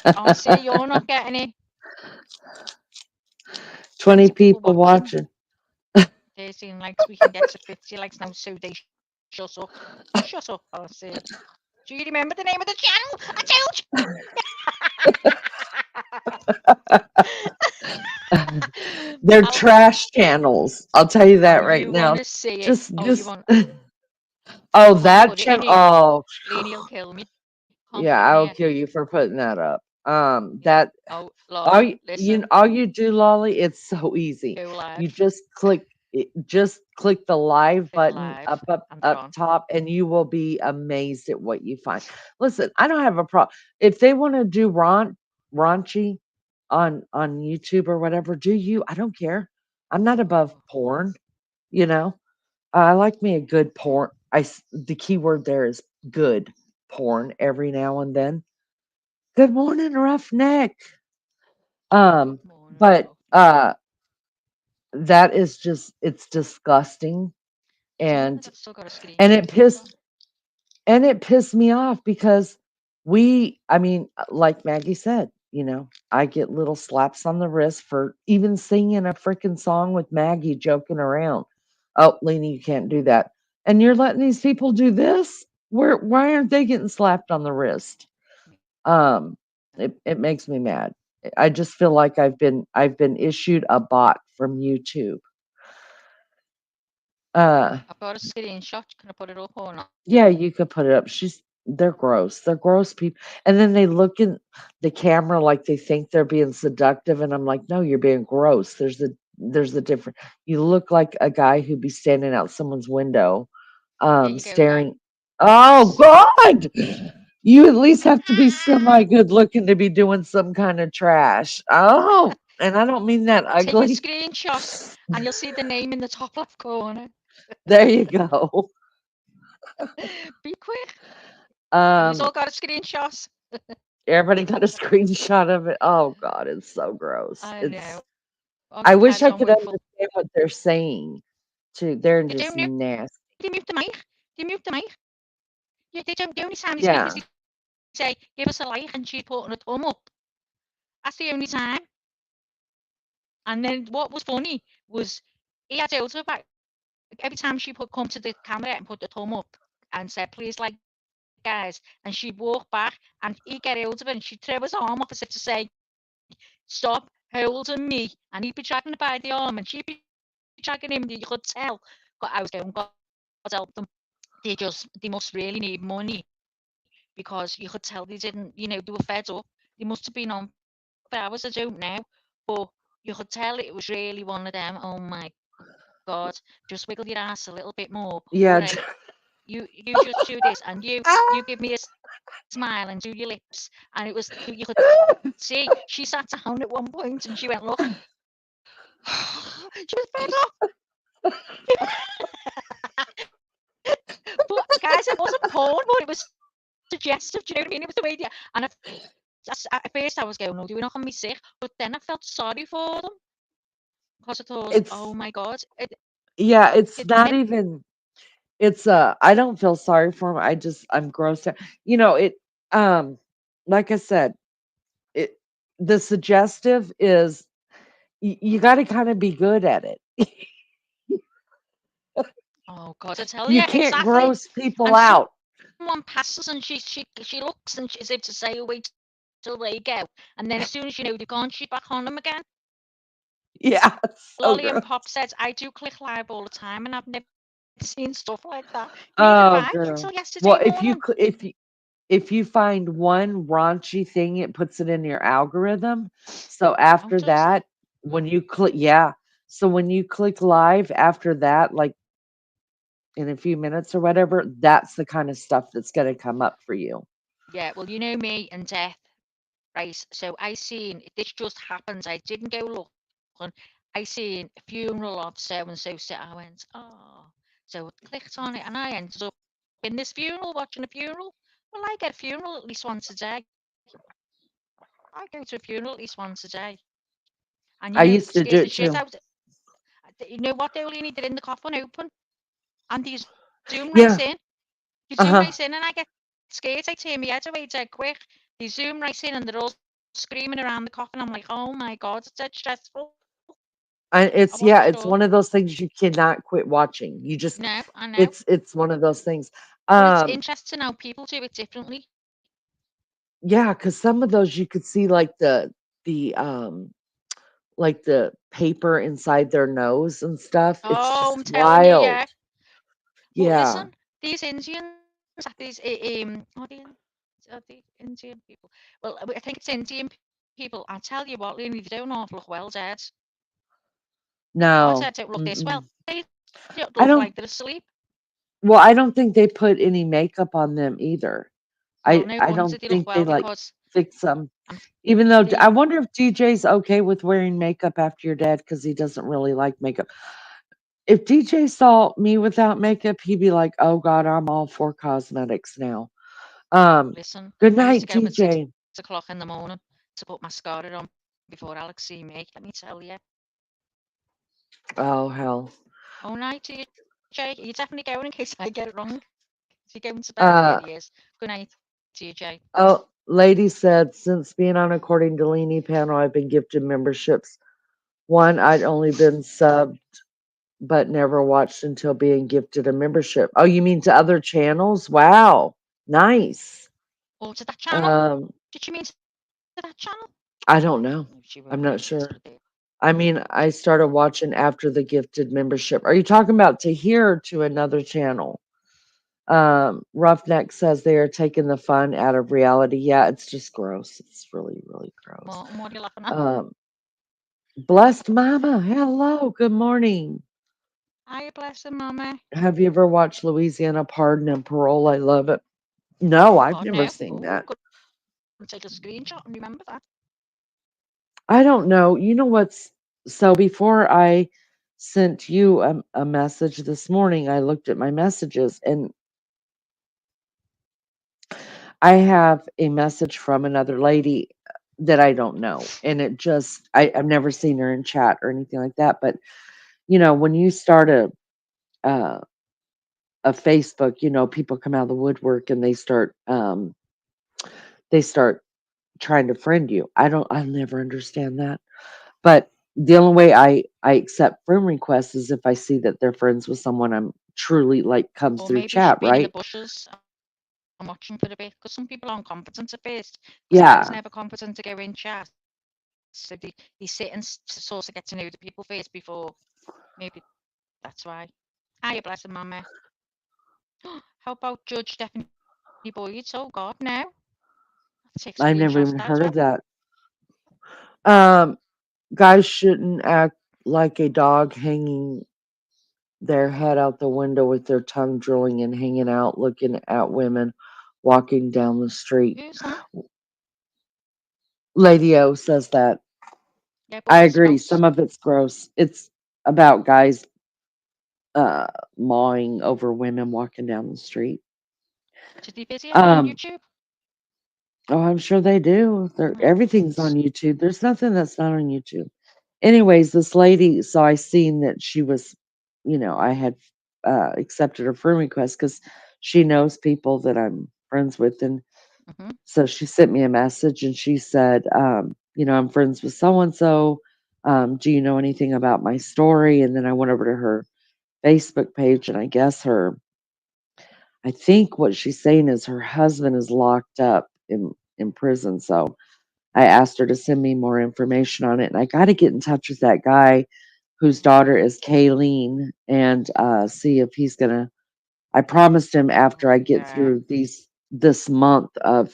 Oh, see, you're not getting it. 20 people people watching. watching. 13 likes, we can get to 50 likes now, so they shut up. Shut up, I said. Do you remember the name of the channel? I told you. They're trash channels. I'll tell you Oh, that right you now. want to see it? Just, Oh, you just, want? oh, I'll put that it in channel. here. Oh, Laney will kill me. Can't put it yeah, in I'll here. kill you for putting that up. Yeah. That Oh, all Lolly, you, listen. all you do, Lolly, it's so easy. Go You live. just click the live Click button live, and they're up on. top, and you will be amazed at what you find. Listen, I don't have a problem if they want to do raunchy on YouTube or whatever. Do you? I don't care. I'm not above Oh, porn. You know, I like me a good porn. The key word there is good porn every now and then. Good morning, roughneck. good morning, But Roughneck. that is just it's disgusting, Is it? and I've still got a and screenshot it of it. Hold pissed on. and it pissed me off because I mean, like Maggie said, I get little slaps on the wrist for even singing a freaking song with Maggie joking around. Oh, Lene, you can't do that. And you're letting these people do this? Why aren't they getting slapped on the wrist? Yeah. Um, it makes me mad. I just feel like I've been issued a bot from YouTube. Uh, I've got a screenshot. Can I put it up or not? yeah, you could put it up. They're gross. They're gross people. And then they look in the camera like they think they're being seductive, and I'm like, no, you're being gross. There's a different. You look like a guy who'd be standing out someone's window, There you go, staring. guys. Oh God! You at least have to be semi good looking to be doing some kind of trash. Oh, and I don't mean that Take a ugly. screenshot, and you'll see the name in the top left corner. There you go. Be quick. You've Um, all got a screenshot. Everybody got a screenshot of it. Oh God, it's so gross. I know. Oh, my I cat's wish on I one could foot. understand what they're saying too. They're They just don't know. nasty. They mute the mic. They mute the mic. Yeah, they don't. The only time they speak is Yeah. they say, "Give us a like," and she's putting a thumb up. That's the only time. And then what was funny was he had Elsa back every time she put come to the camera and put the thumb up and said, "Please like guys," and she'd walk back and he'd get hold of her and she'd throw his arm up as if to say, "Stop holding me," and he'd be dragging her by the arm and she'd be dragging him. You could tell. But I was going, God help them. They must really need money because you could tell they didn't, they were fed up. They must have been on for hours, I don't know. But you could tell it was really one of them. Oh my God. Just wiggle your ass a little bit more. All right. Yeah. You just do this and you give me a smile and do your lips. And it was you could see she sat down at one point and she went, look. She was fed up. But guys, it wasn't porn, but it was suggestive. Do you know what I mean? It was the way they and at first I was going, "No, do we not gonna be sick?" But then I felt sorry for them because I thought, "Oh my It's God, yeah, it it's meant not even it's I don't feel sorry for him. I'm grossed out. It um like I said, it the suggestive is you got to kind of be good at it. oh God, I tell you You can't exactly." gross people And out. someone passes and she looks and as if to say, "Oh, wait till they go," and then as soon as you know they're gone, she's back on them again. Yeah, it's so Lolly and gross. Pop said, "I do click live all the time, and I've never seen stuff like that. Neither have I Oh, until girl. yesterday Well, morning." if you find one raunchy thing, it puts it in your algorithm. So Oh, after does it? that, when you click, yeah. So when you click live after that, like in a few minutes or whatever, that's the kind of stuff that's going to come up for you. Yeah, well, you know me and death, right? So I seen this just happens. I didn't go looking. I seen a funeral of so and so. So I went, oh. So I clicked on it, and I ended up in this funeral watching a funeral. Well, I get a funeral at least once a day. I go to a funeral at least once a day, and I it used to scares do the it shit too. out. You know what, they only did in the coffin open, and they zoom right in. Yeah. They zoom right in, and Uh-huh. I get scared. I turn my head away dead quick. They zoom right in, and they're all screaming around the coffin. I'm like, oh my God, it's dead stressful. I it's wasn't yeah, it's sure. one of those things you cannot quit watching. You just No, I know. it's one of those things. But it's Um, interesting how people do it differently. yeah, because some of those you could see the like the paper inside their nose and stuff. It's Oh, just I'm telling you, wild. yeah. But Yeah. listen, these Indians, these are they Indian people? Well, I think it's Indian people. I tell you what, Lene, they don't all look well dead. Our No. dead don't look this well. Mm-mm. They don't I look don't like they're asleep. well, I don't think they put any makeup on them either. Well, no I wonder don't they look think well they like because fix them. um, Even though I they. wonder if DJ's okay with wearing makeup after you're dead because he doesn't really like makeup. If DJ saw me without makeup, he'd be like, "Oh God, I'm all for cosmetics now." Listen, Good I used night, to get up at six DJ. o'clock in the morning to put mascara on before Alex see me. Let me tell you. Oh hell. Oh, night, TJ. Are you definitely going in case I get it wrong? Is he going to bed? Yeah, he Uh is. Good night, TJ. oh, lady said since being on according to Lene panel, I've been gifted memberships. One, I'd only been subbed but never watched until being gifted a membership. Oh, you mean to other channels? Wow. Nice. Oh, to that channel? Um, Did you mean to that channel? I don't know. No, she won't I'm be not sort of sure. there. I mean, I started watching after the gifted membership. Are you talking about to here or to another channel? Roughneck says they are taking the fun out of reality. Yeah, it's just gross. It's really, really gross. What are you laughing at? Um, Blessed Mama, hello, good morning. I bless him, Mama. Have you ever watched Louisiana Pardon and Parole? I love it. No, Oh, I've God, never no. seen Oh, that. could take a screenshot and remember that. I don't know. You know what's so before I sent you a message this morning, I looked at my messages and I have a message from another lady that I don't know. And it just, I've never seen her in chat or anything like that. But, when you start uh, a Facebook, people come out of the woodwork and they start trying to friend you. I'll never understand that. But the only way I accept friend requests is if I see that they're friends with someone I'm truly like comes Or through maybe she'd chat, been in the right? bushes and watching for a bit. Because some people aren't competent at first. Because Alex never Yeah, competent to go in chat. So they sit and sort of get to know the people first before maybe that's why. Hiya, bless him, Mama. How about Judge Stephanie Boyd? Oh, God, no. Take screenshots I've of that never as even well. heard of that. Um, Guys shouldn't act like a dog hanging their head out the window with their tongue drilling and hanging out, looking at women walking down the street. Who's that? Lady O says that. Yeah, but I what's agree. about? Some of it's gross. It's about guys uh mawing over women walking down the street. Did they video it on Um, YouTube? oh, I'm sure they do. Oh, Everything's on YouTube. There's nothing that's not on YouTube. Anyways, this lady, so I seen that she was, I had accepted her friend request because she knows people that I'm friends with, and mm-hmm. so she sent me a message and she said, I'm friends with so and so. Do you know anything about my story? And then I went over to her Facebook page, and I think what she's saying is her husband is locked up in prison. So I asked her to send me more information on it, and I got to get in touch with that guy whose daughter is Kayleen and see if he's gonna. I promised him Oh, after I get yeah. through this month of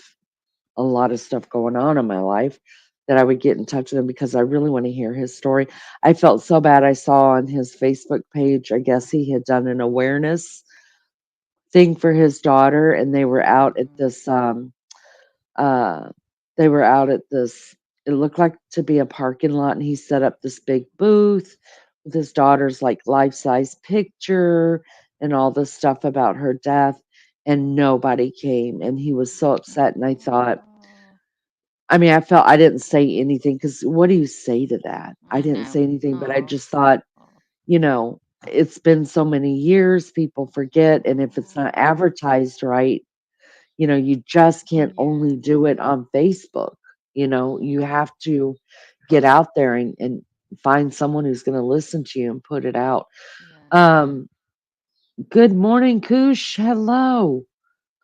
a lot of stuff going on in my life that I would get in touch with him because I really want to hear his story. I felt so bad. I saw on his Facebook page, I guess he had done an awareness thing for his daughter, and Mm, uh they were out at this, it looked like to be a parking lot, and he set up this big booth with his daughter's like life-size picture and all this stuff about her death, and nobody came, and he was so upset. And I thought, oh, I mean, I felt I didn't say anything because what do you say to that? I I didn't know. say anything, but I Oh, just thought, oh, you know it's been so many years, people forget, and if it's not oh, advertised right, you just can't yeah. only do it on Facebook. You have to get out there and find someone who's going to listen to you and put it out. Yeah. Um, good morning, Koosh. Hello.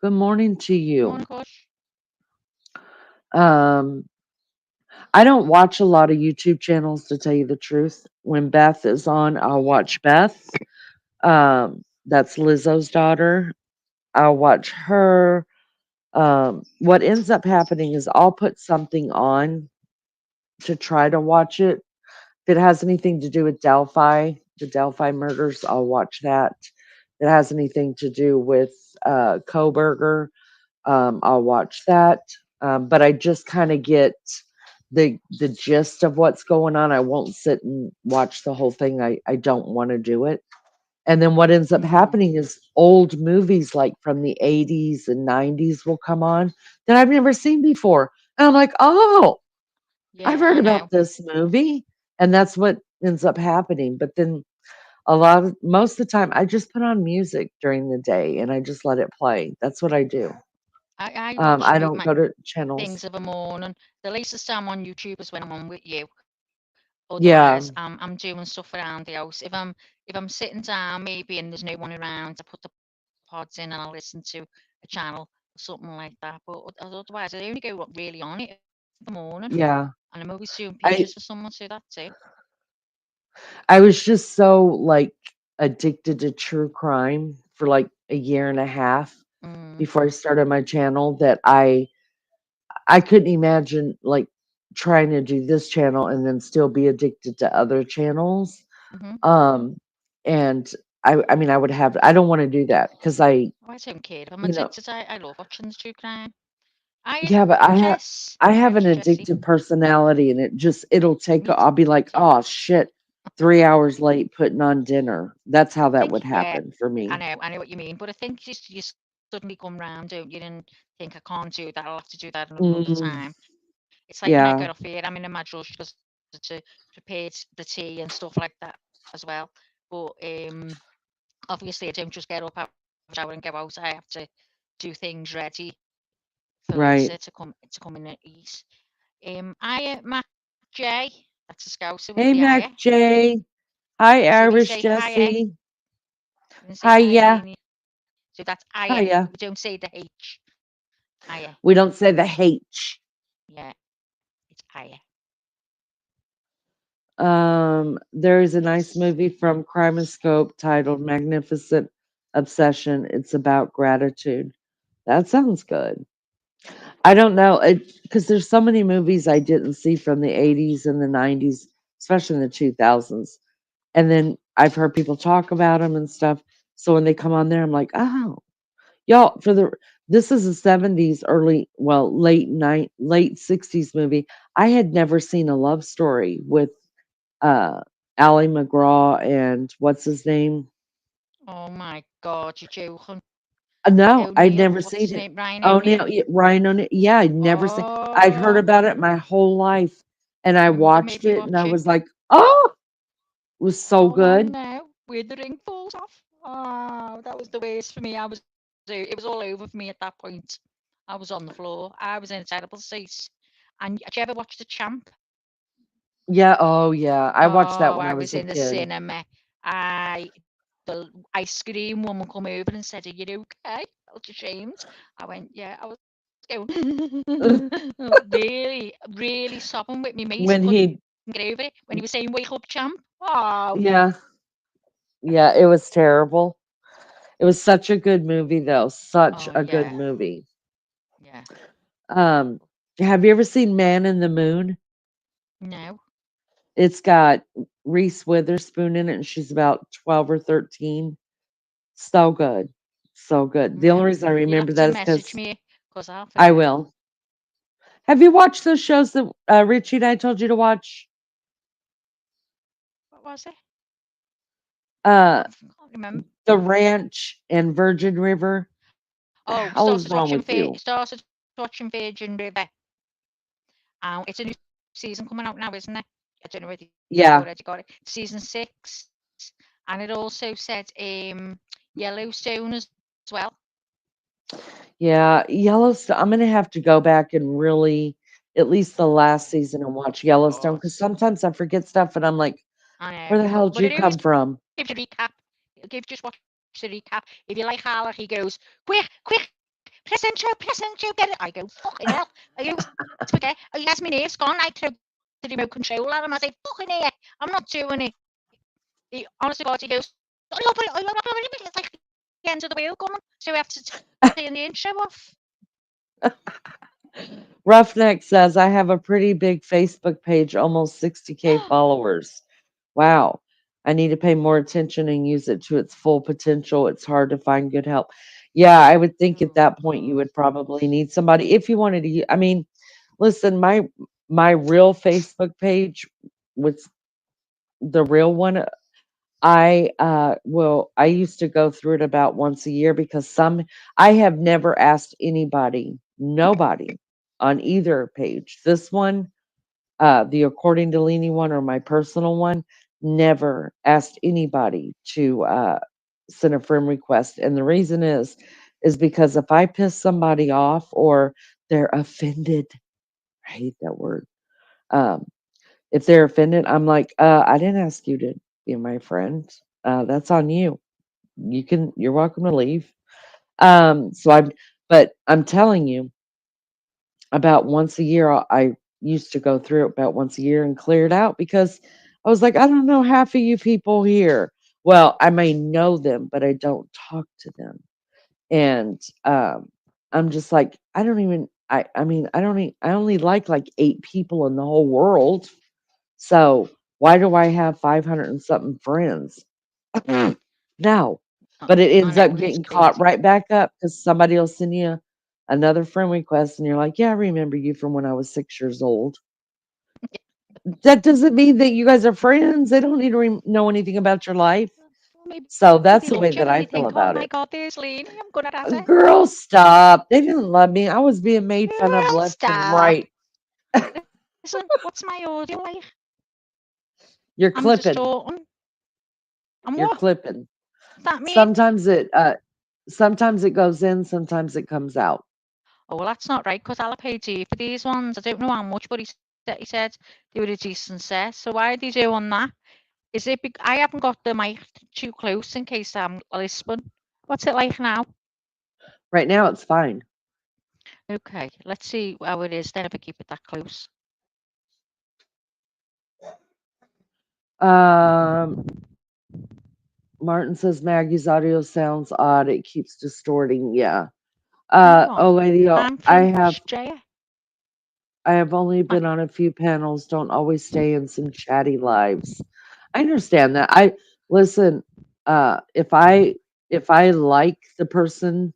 Good morning to you. Morning, Kush. Um, I don't watch a lot of YouTube channels to tell you the truth. When Beth is on, I'll watch Beth. That's Lizzo's daughter. I'll watch her. What ends up happening is I'll put something on to try to watch it. If it has anything to do with Delphi, the Delphi murders, I'll watch that. If it has anything to do with Coburger, I'll watch that. But I just kind of get the gist of what's going on. I won't sit and watch the whole thing. I don't want to do it. And then what ends up Mm. happening is old movies like from the 80s and 90s will come on that I've never seen before. And I'm like, oh, I've Yeah, heard I about know. this movie. And that's what ends up happening. But then most of the time, I just put on music during the day and I just let it play. That's what I do. I watch I you don't my go to things channels. of a morning. The latest time on YouTube is when I'm on with you. Otherwise, Yeah, I'm doing stuff around the house. If I'm sitting down maybe and there's no one around, I put the pods in and I'll listen to a channel or something like that. But otherwise, I only go really on it in the morning, yeah. and I'm always doing pictures for I someone to that too. I was just so like addicted to true crime for like a year and a half Mm, before I started my channel that I couldn't imagine like trying to do this channel and then still be addicted to other channels. hmm. Um and I mean I don't want to do that because Oh, I don't care if I'm you know, addicted. I love watching the true crime. Hiya, yeah, but Jess. I have an How's Jessie? addictive personality and it'll take Me I'll be like, too. "Oh shit, 3 hours late putting on dinner." That's how I that think, would yeah, happen for me. I know what you mean. But I think you suddenly come round, don't you, and think I can't do that. I'll have to do that another Mm, time. It's like when I get off yeah, here, I'm in a mad rush because to prepare the tea and stuff like that as well. But obviously, I don't just get up, have a shower, and go out. I have to do things ready for Lisa right. to come in and eat. Hiya, Matt J. That's a scouser with the Hey, hiya. Mac J. Hi, So we say Irish hiya. Jesse. We don't say hiya, Hiya. Lene. So that's hiya. Hiya. We don't say the H. Hiya. We don't say the H. Yeah, it's hiya. There is a nice Yes. movie from Crimeoscope titled Magnificent Obsession. It's about gratitude. That sounds good. I don't know, because there's so many movies I didn't see from the 80s and the 90s, especially in the 2000s. And then I've heard people talk about them and stuff. So when they come on there, I'm like, oh, y'all, this is a 70s, late 60s movie. I had never seen a love story with uh Ally McGraw and what's his name? Oh my God, you're joking. No, I'd O'Neill. never What's his seen it. name? Ryan Oh, O'Neill. Neil, Ryan O'Neal. Yeah, I'd never seen. I'd heard Oh, about it my whole life, and I my mother made watched me it, and I watch it. was like, oh, it was so Hold on good. now. Where the ring falls off. Oh, that was the worst for me. It was all over for me at that point. I was on the floor. I was in a terrible state. And did you ever watch The Champ? Yeah. Oh, yeah. I watched that Oh, when I I was was a in the kid. cinema. The ice cream woman come over and said, "Are you okay?" I felt ashamed. I went, "Yeah." I was going really, really sobbing with me mate. Couldn't When get over he, it when he was saying, "Wake up, champ." Oh, yeah, yeah, it was terrible. It was such a good movie, though. oh Such a yeah, good movie. yeah. Um, have you ever seen Man in the Moon? No, It's got Reese Witherspoon in it, and she's about 12 or 13. So good. So good. The no. only reason I You'll have remember to that is message because me because I'll I forget. will. Have you watched those shows that Richie and I told you to watch? What was it? Uh, Can't remember. The Ranch and Virgin River. Oh, The we hell is wrong with you? started watching Virgin River. It's a new season coming out now, isn't it? I don't know whether you've already got it. Yeah, Season 6, and it also said Yellowstone as well. yeah. Yellowstone. I'm gonna have to go back and really at least the last season and watch Of Yellowstone because course. sometimes I forget stuff and I'm like, I where the know. hell did you But it come always from? gives you a recap. It'll give just watch the recap. If you like Harler, he goes, quick, press intro, get it. I go, fucking hell. I always forget. He has my nerves gone. I throw the remote control at him. I say, fucking here. I'm not doing it. He, honest to God, he goes, it's like the end of the world coming. So we have to turn the intro off. Roughneck says, I have a pretty big Facebook page, almost 60K followers. Wow. I need to pay more attention and use it to its full potential. It's hard to find good help. Yeah, I would think at Oh, that point you God. would probably need somebody if you wanted to. I mean, listen, my real Facebook page was the real one. I used to go through it about once a year because I have never asked anybody, nobody on either page. This one, the according to Lene one or my personal one, never asked anybody to send a friend request. And the reason is because if I piss somebody off or they're offended, I hate that word. Um, if they're offended, I'm like, I didn't ask you to be my friend. That's on you. You're welcome to leave. But I'm telling you, about once a year, I used to go through it about once a year and clear it out because I was like, I don't know half of you people here. Well, I may know them, but I don't talk to them. And I'm just like, I mean, I only like 8 people in the whole world. So why do I have 500 and something friends? No, but it I ends know, up it's getting caught crazy. right back up because somebody will send you another friend request and you're like, yeah, I remember you from when I was 6 years old. That doesn't mean that you guys are friends. They don't need to know anything about your life. Well, maybe they So loved that's you the and way they that think, I oh feel my God, about it. there's Lene. I'm going to at her. Girl, stop. They didn't love me. I was being made fun of Well, left and stop. right. Listen, what's my audio like? You're I'm clipping. distorting. And You're what? clipping. Does that mean? Sometimes sometimes it goes in, sometimes it comes out. Oh, well, that's not right because I'll pay you for these ones. I don't know how much, but he said they were a decent set. So why are they doing that? Is it? I haven't got the mic too close in case I'm lisping. What's it like now? Right now it's fine. Okay, let's see how it is then if I keep it that close. Um Martin says Maggie's audio sounds odd. It keeps distorting. Yeah. Hang on. Oh lady, I'm from Australia. I have only I, been on a few panels, don't always stay in some chatty lives. I understand that. I listen, if I like the person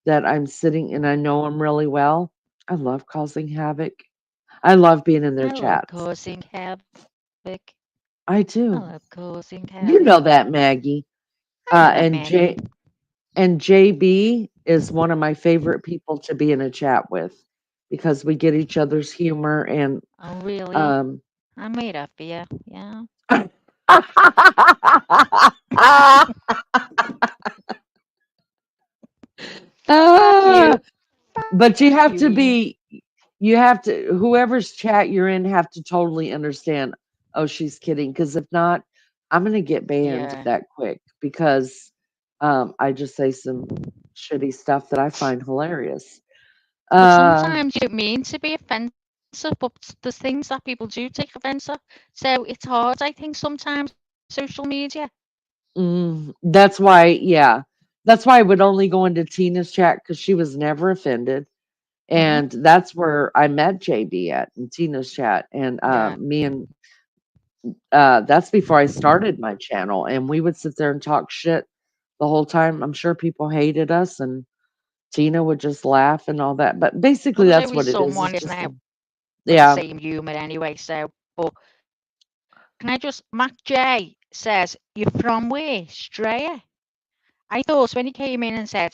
that I'm sitting and I know them really well, I love causing havoc. I love being in their I love chats. causing havoc. I I love do. causing havoc. You know that, Maggie. I know that, And Maggie. JB is one of my favorite people to be in a chat with because we get each other's humor and Oh, really? um I made up for you. Yeah. Fuck Ah, you. Fuck but you, Lene. you have to whoever's chat you're in have to totally understand, oh, she's kidding. Because if not, I'm gonna get banned Yeah. that quick because I just say some shitty stuff that I find hilarious. But Uh sometimes you don't mean to be offensive, but there's things that people do take offense of. So it's hard, I think, sometimes social media. that's why, yeah. That's why I would only go into Tina's chat because she was never offended. Hmm. And that's where I met JB at in Tina's chat. And Yeah. me and that's before I started my channel. And we would sit there and talk shit the whole time. I'm sure people hated us and Tina would just laugh and all that. But Well, basically there's that's always what it is. someone, It's isn't just there, with the yeah. same humour anyway. So, but can I just, Mac J says, you're from where? Australia? I thought when he came in and said,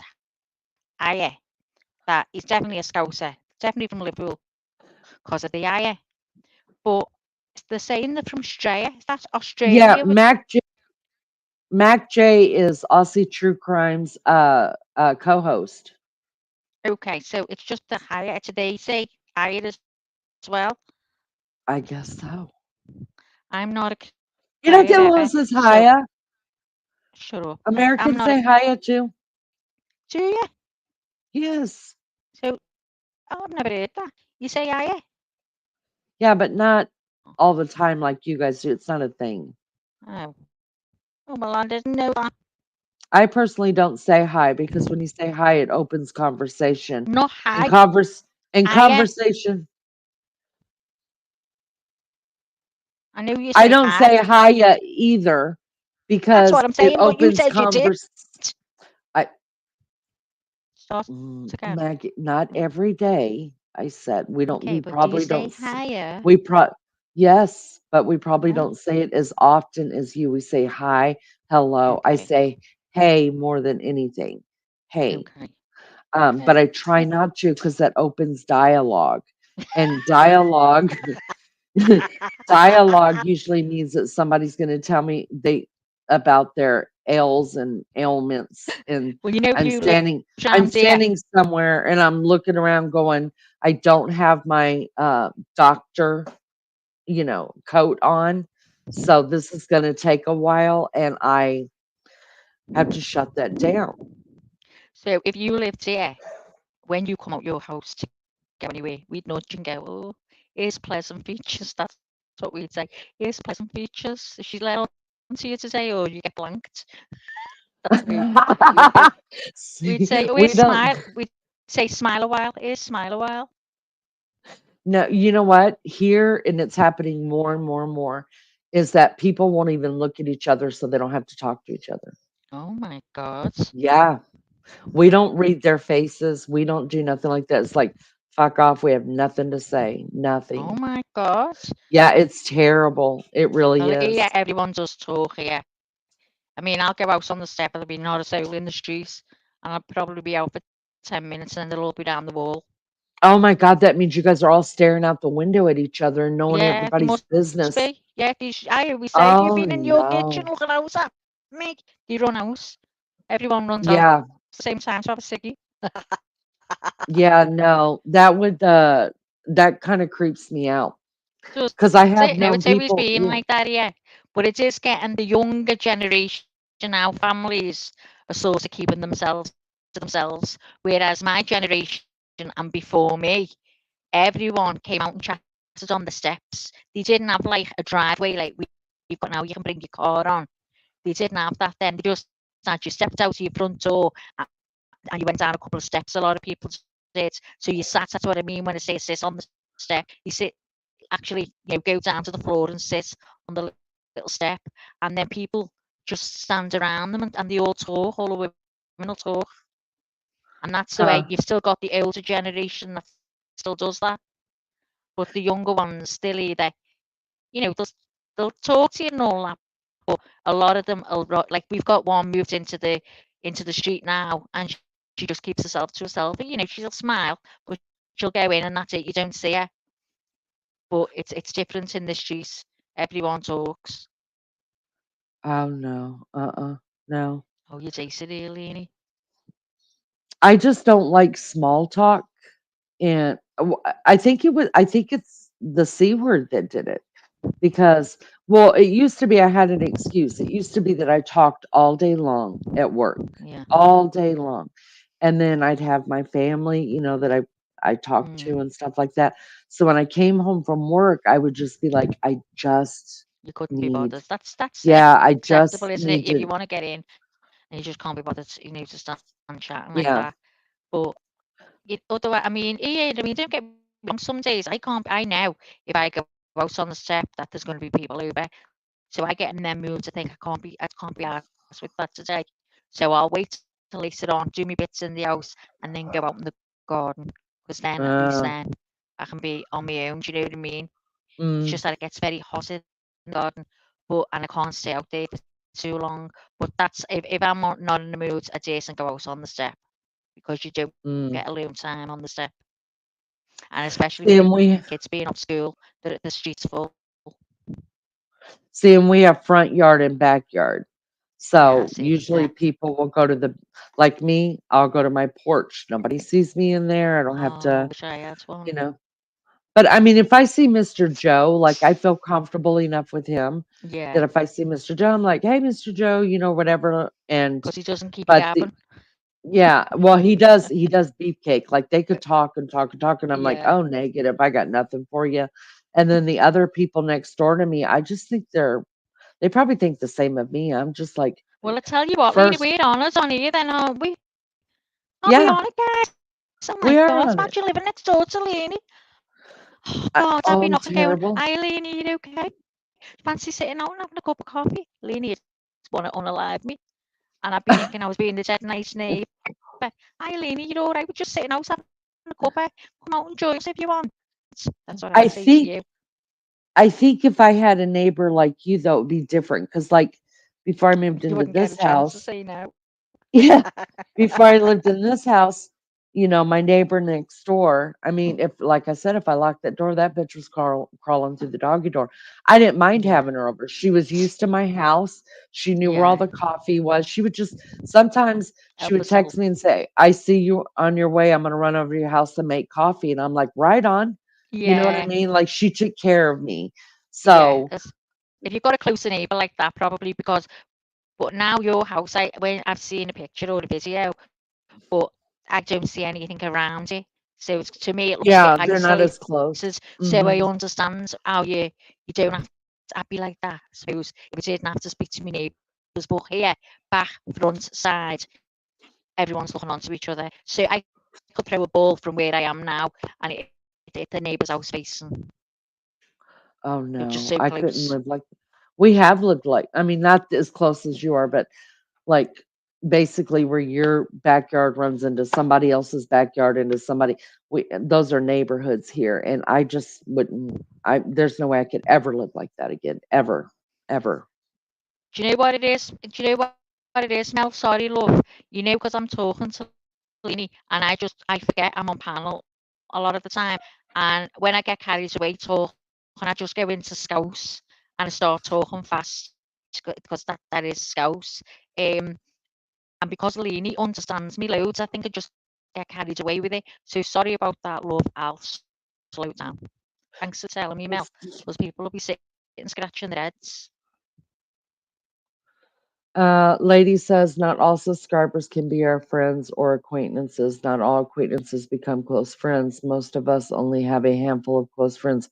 hiya, that he's definitely a Scouser, definitely from Liverpool, because of the hiya. But they're saying they're from Australia. Is that Yeah, Australia? Mac J is Aussie True Crimes co-host. Okay, so it's just the higher. Today say higher as well. well. I guess so. I'm not a crier You know, ever, Dylan says so hiya. shut up. I'm Americans not a. say hiya too. Do you? Yes. So, oh, I've never heard that. You say I? Yeah, but not all the time like you guys do. It's not a thing. Oh, oh, well, I didn't know that. I personally don't say hi because when you say hi, it opens conversation. Not And hi, I. conversation, I know you I say don't hi. say hiya either That's because what I'm it saying, but you opens said you did. I Start again. Maggie, not every day. I said we Okay, but do you probably say don't higher? we pro yes, but we probably Oh, don't say it as often as you. We say hi, hello. I okay, say hey more than anything. Hey. okay. But I Okay. try not to because that opens dialogue. And dialogue dialogue usually means that somebody's going to tell me they about their ails and ailments, and Well, you know I'm who lives standing I'm round here? standing somewhere and I'm looking around going, I don't have my doctor, coat on. So this is going to take a while and I have to shut that down. So if you lived here, when you come out your house to go anywhere, we'd nudge and go, oh, here's pleasant features. That's what we'd say. Here's pleasant features. Is she let on to you today or you get blanked? That's what we would do. We'd See, say, oh, here's we don't. smile. We'd say, smile a while. Here's smile a while. No, you know what? Here, and it's happening more and more and more, is that people won't even look at each other so they don't have to talk to each other. Oh my God. Yeah. We don't read their faces. We don't do nothing like that. It's like, fuck off. We have nothing to say. Oh Nothing. my God. Yeah, it's terrible. It really Well, is. here, everyone does talk here. I mean, I'll go out on the step, there'll be not a soul in the street, and I'll probably be out for 10 minutes, and then they'll all be down the wall. Oh my God, that means you guys are all staring out the window at each other and knowing Yeah, they everybody's must be. business. Yeah, I always say, have you been Oh in your kitchen no. looking out at me? They run out. Everyone runs out at the Yeah. same time to have a ciggy. Yeah, no. That kind of creeps me out Does because I it? have No, it's known always people. been Yeah. like that, yeah. But it is getting the younger generation now, families are sort of keeping themselves to themselves, whereas my generation and before me, everyone came out and chatted on the steps. They didn't have like a driveway like we've got now. You can bring your car on. They didn't have that then. They just had you stepped out of your front door and you went down a couple of steps. A lot of people did. So you sat. That's what I mean when I say sit on the step. You sit actually, go down to the floor and sit on the little step, and then people just stand around them and they all talk. All the women will talk, and that's the way. You've still got Huh. the older generation that still does that, but the younger ones still either, they'll talk to you and all that, but a lot of them will like we've got one moved into the street now, and she just keeps herself to herself. She'll smile, but she'll go in and that's it. You don't see her. But it's different in the streets. Everyone talks. Oh no. No. Oh, you taste it, Lene. I just don't like small talk, and I think it's the C word that did it because, well, it used to be I had an excuse. It used to be that I talked all day long at work, Yeah. all day long, and then I'd have my family, that I talked to Mm. and stuff like that. So when I came home from work, I would just be like, I just You couldn't be need, bothered. That's yeah, I acceptable, just isn't it? need If to, you want to get in and you just can't be bothered, to stand chatting like that. yeah, But otherwise, I mean, yeah, I mean, don't get me wrong. Some days I can't. I know if I go out on the step that there's going to be people over, so I get in them moods. I think I can't be asked with that today. So I'll wait till later on, do my bits in the house, and then go out in the garden. Because then at least then uh, I can be on my own. Do you know what I mean? It's just that it gets mm, very hot in the garden, and I can't stay out there for too long. But that's if I'm not in the mood, I dare and go out on the step because you don't get alone time on mm. the step, and especially with the See, kids and being we, off school, the streets full. See, and we have front yard and backyard. Yeah, So see, yeah. usually people will go to like me, I'll go to my porch. Nobody sees me in there. I don't have Oh, I to, wish I had one. you know. But I mean, if I see Mr. Joe, like I feel comfortable enough with him that Yeah, if I see Mr. Joe, I'm like, "Hey, Mr. Joe," whatever. And because he doesn't keep you but the yapping. yeah, well, he does beefcake. Like they could talk and talk and talk, and I'm like, Yeah. "Oh, negative. I got nothing for you." And then the other people next door to me, I just think they probably think the same of me. I'm just like, Well, I tell you what, Lena, first, we're honest on here then, aren't we? Aren't we yeah, on it, guys? Oh my God, we are imagine on living it. next door to Lene. Oh God, I'd be Oh, knocking going, terrible. "Hi, Lene, you okay? Fancy sitting out and having a cup of coffee?" Lene is want to unalive me. And I'd be thinking I was being the dead nice neighbour. "Hi, Lene, you all right? We're just sitting out having a cuppa. Come out and join us if you want." That's what I'd I say to think you. I think if I had a neighbor like you, though, it would be different. Cause like before I moved You into wouldn't get this a chance to house, say no. yeah, before I lived in this house, my neighbor next door, I mean, if like I said, if I locked that door, that bitch was crawling through the doggy door. I didn't mind Yeah, having her over. She was used to my house. She knew where all yeah. the coffee was. She would just sometimes she Help would herself. text me and say, "I see you on your way. I'm gonna run over to your house and make coffee." And I'm like, "Right on." You know what I Yeah, mean? Like she took care of me. yeah. So If you've got a closer neighbour like that, probably because. But now your house, when I've seen a picture or a video, but I don't see anything around it. So to me, it looks a bit yeah, they're not isolated. as close. So I Hmm. understand how you don't have to. I'd be like that, I suppose, if I didn't have to speak to my neighbours. But here, back, front, side, everyone's looking onto each other. So I could throw a ball from where I am now, and it the neighbour's house facing. Oh You're just so no, I close. couldn't live like we have lived like I mean, not as close as you are, but like basically where your backyard runs into somebody else's backyard into somebody those are neighborhoods here and I just wouldn't there's no way I could ever live like that again. Ever. Ever. Do you know what it is? Do you know what it is, Mel? Sorry, love. You know, because I'm talking to Lene, and I forget I'm on panel a lot of the time. And when I get carried away talking, I just go into scouse and I start talking fast because that is scouse. Um, and because Lene understands me loads, I think I just get carried away with it. So sorry about that, love. I'll slow down. Thanks for telling me, Mel, because people will be sitting scratching their heads. Lady says not all subscribers can be our friends or acquaintances. Not all acquaintances become close friends. Most of us only have a handful of close friends.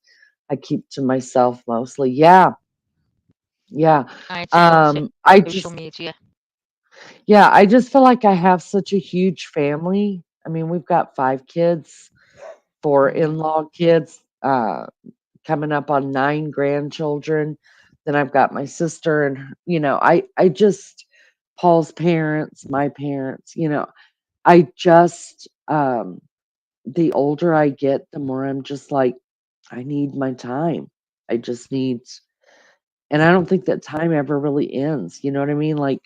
I keep to myself mostly. Yeah, yeah. I had to go on I social just media. yeah, I just feel like I have such a huge family. I mean, we've got 5 kids, 4 Mm, in-law kids, coming up on 9 grandchildren. Then I've got my sister and I just Paul's parents, my parents, I just the older I get, the more I'm just like I need my time. I just need and I don't think that time ever really ends. You know what I mean? Like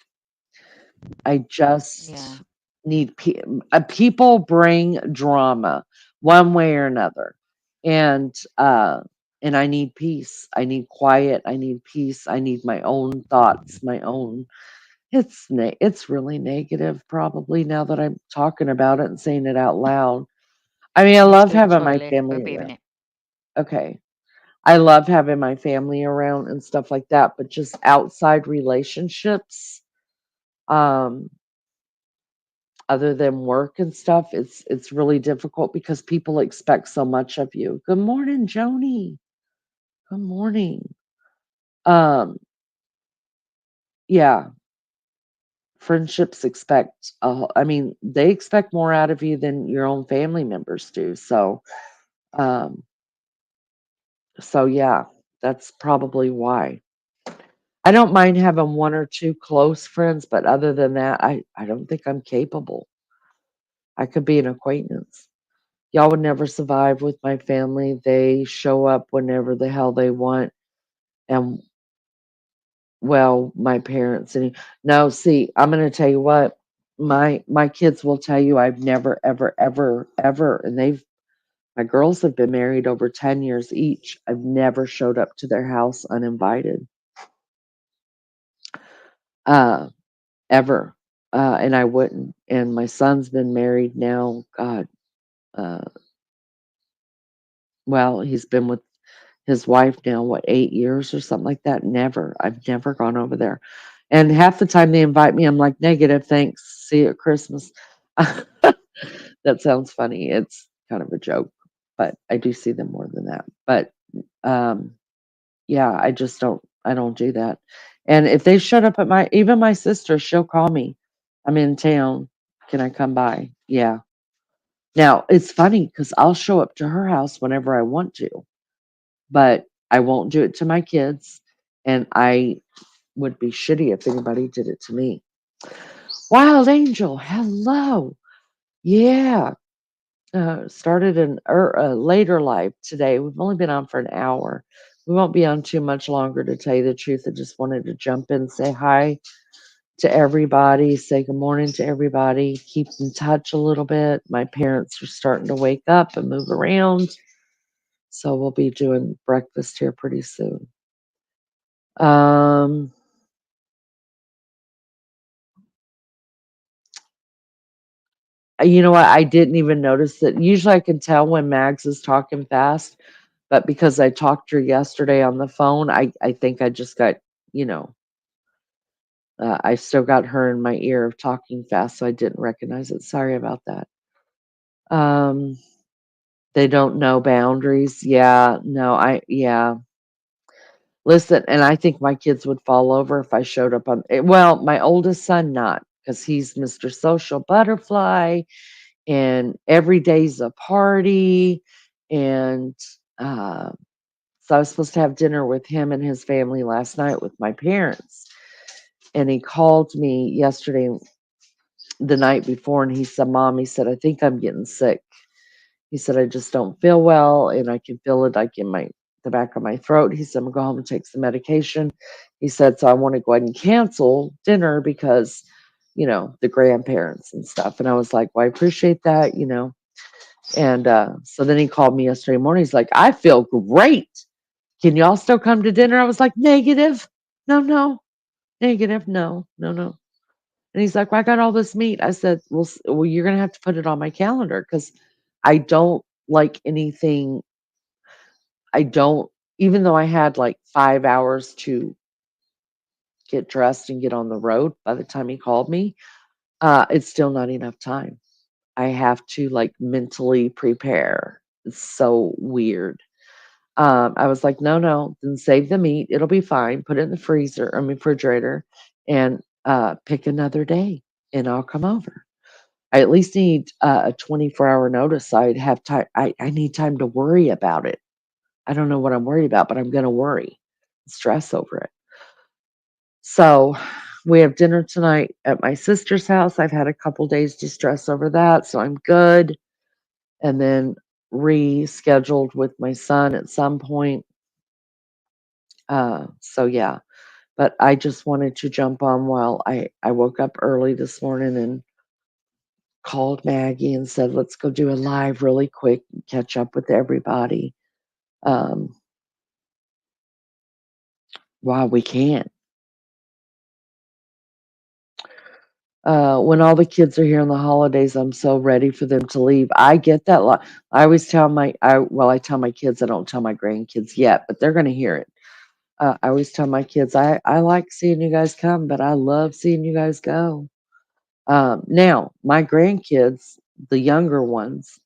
I just yeah. need people bring drama one way or another. And and I need peace. I need quiet. I need peace. I need my own thoughts, my own it's really negative probably now that I'm talking about it and saying it out loud. I mean, I Let's love go to the having my toilet. family Won't be a around. minute. Okay. I love having my family around and stuff like that, but just outside relationships, um, other than work and stuff, it's really difficult because people expect so much of you. Good morning, Joni. Good morning. Um, yeah, friendships expect I mean, they expect more out of you than your own family members do. Um, so yeah, that's probably why. I don't mind having 1 or 2 close friends, but other than that, I don't think I'm capable. I could be an acquaintance. Y'all would never survive with my family. They show up whenever the hell they want. And well, my parents and no, see, I'm gonna tell you what, my kids will tell you I've never, ever, ever, ever, and my girls have been married over 10 years each. I've never showed up to their house uninvited. Uh, ever. And I wouldn't. And my son's been married now, God, uh, Well, he's been with his wife now, what, 8 years or something like that? Never. I've never gone over there. And half the time they invite me, I'm like, negative, thanks. See you at Christmas. That sounds funny. It's kind of a joke, but I do see them more than that. But um, yeah, I don't do that. And if they showed up at even my sister, she'll call me. I'm in town. Can I come by? Yeah. Now it's funny because I'll show up to her house whenever I want to, but I won't do it to my kids. And I would be shitty if anybody did it to me. Wild Angel, hello. Yeah. Started a later live today. We've only been on for an hour. We won't be on too much longer, to tell you the truth. I just wanted to jump in, say hi to everybody, say good morning to everybody, keep in touch a little bit. My parents are starting to wake up and move around, so we'll be doing breakfast here pretty soon. Um, you know what? I didn't even notice that. Usually I can tell when Mags is talking fast, but because I talked to her yesterday on the phone, I think I just got, you know, I still got her in my ear of talking fast, so I didn't recognize it. Sorry about that. Um, they don't know boundaries. Yeah, no, yeah. Listen, and I think my kids would fall over if I showed up on, well, my oldest son, not, because he's Mr. Social Butterfly, and every day's a party. And uh, so I was supposed to have dinner with him and his family last night with my parents. And he called me yesterday, the night before, and he said, Mom, he said, I think I'm getting sick. He said, I just don't feel well, and I can feel it like in the back of my throat. He said, I'm gonna go home and take some medication. He said, so I want to go ahead and cancel dinner because, the grandparents and stuff. And I was like, well, I appreciate that, And so then he called me yesterday morning. He's like, I feel great. Can y'all still come to dinner? I was like, negative. No, no. Negative. No, no, no. And he's like, well, I got all this meat. I said, well, you're going to have to put it on my calendar because I don't like anything. I don't, even though I had like 5 hours to get dressed and get on the road by the time he called me, it's still not enough time. I have to like mentally prepare. It's so weird. I was like, no, no, then save the meat. It'll be fine. Put it in the freezer, I mean, refrigerator, and pick another day, and I'll come over. I at least need a 24-hour notice. So I'd have time. I need time to worry about it. I don't know what I'm worried about, but I'm going to worry, stress over it. So we have dinner tonight at my sister's house. I've had a couple days to stress over that, so I'm good. And then rescheduled with my son at some point. So yeah, but I just wanted to jump on while I woke up early this morning and called Maggie and said, let's go do a live really quick, and catch up with everybody um, while we can. When all the kids are here on the holidays, I'm so ready for them to leave. I get that. I always tell I tell my kids, I don't tell my grandkids yet, but they're going to hear it. I always tell my kids, I like seeing you guys come, but I love seeing you guys go. Now, my grandkids, the younger ones,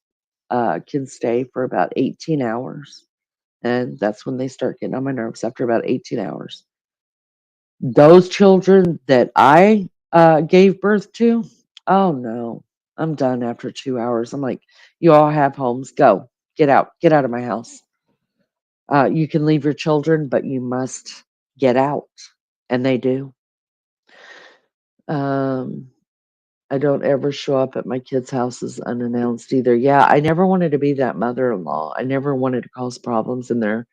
can stay for about 18 hours. And that's when they start getting on my nerves after about 18 hours. Those children that I gave birth to, oh no, I'm done after 2 hours. I'm like, you all have homes. Go, get out of my house. You can leave your children, but you must get out. And they do. Um, I don't ever show up at my kids' houses unannounced either. Yeah, I never wanted to be that mother-in-law. I never wanted to cause problems in their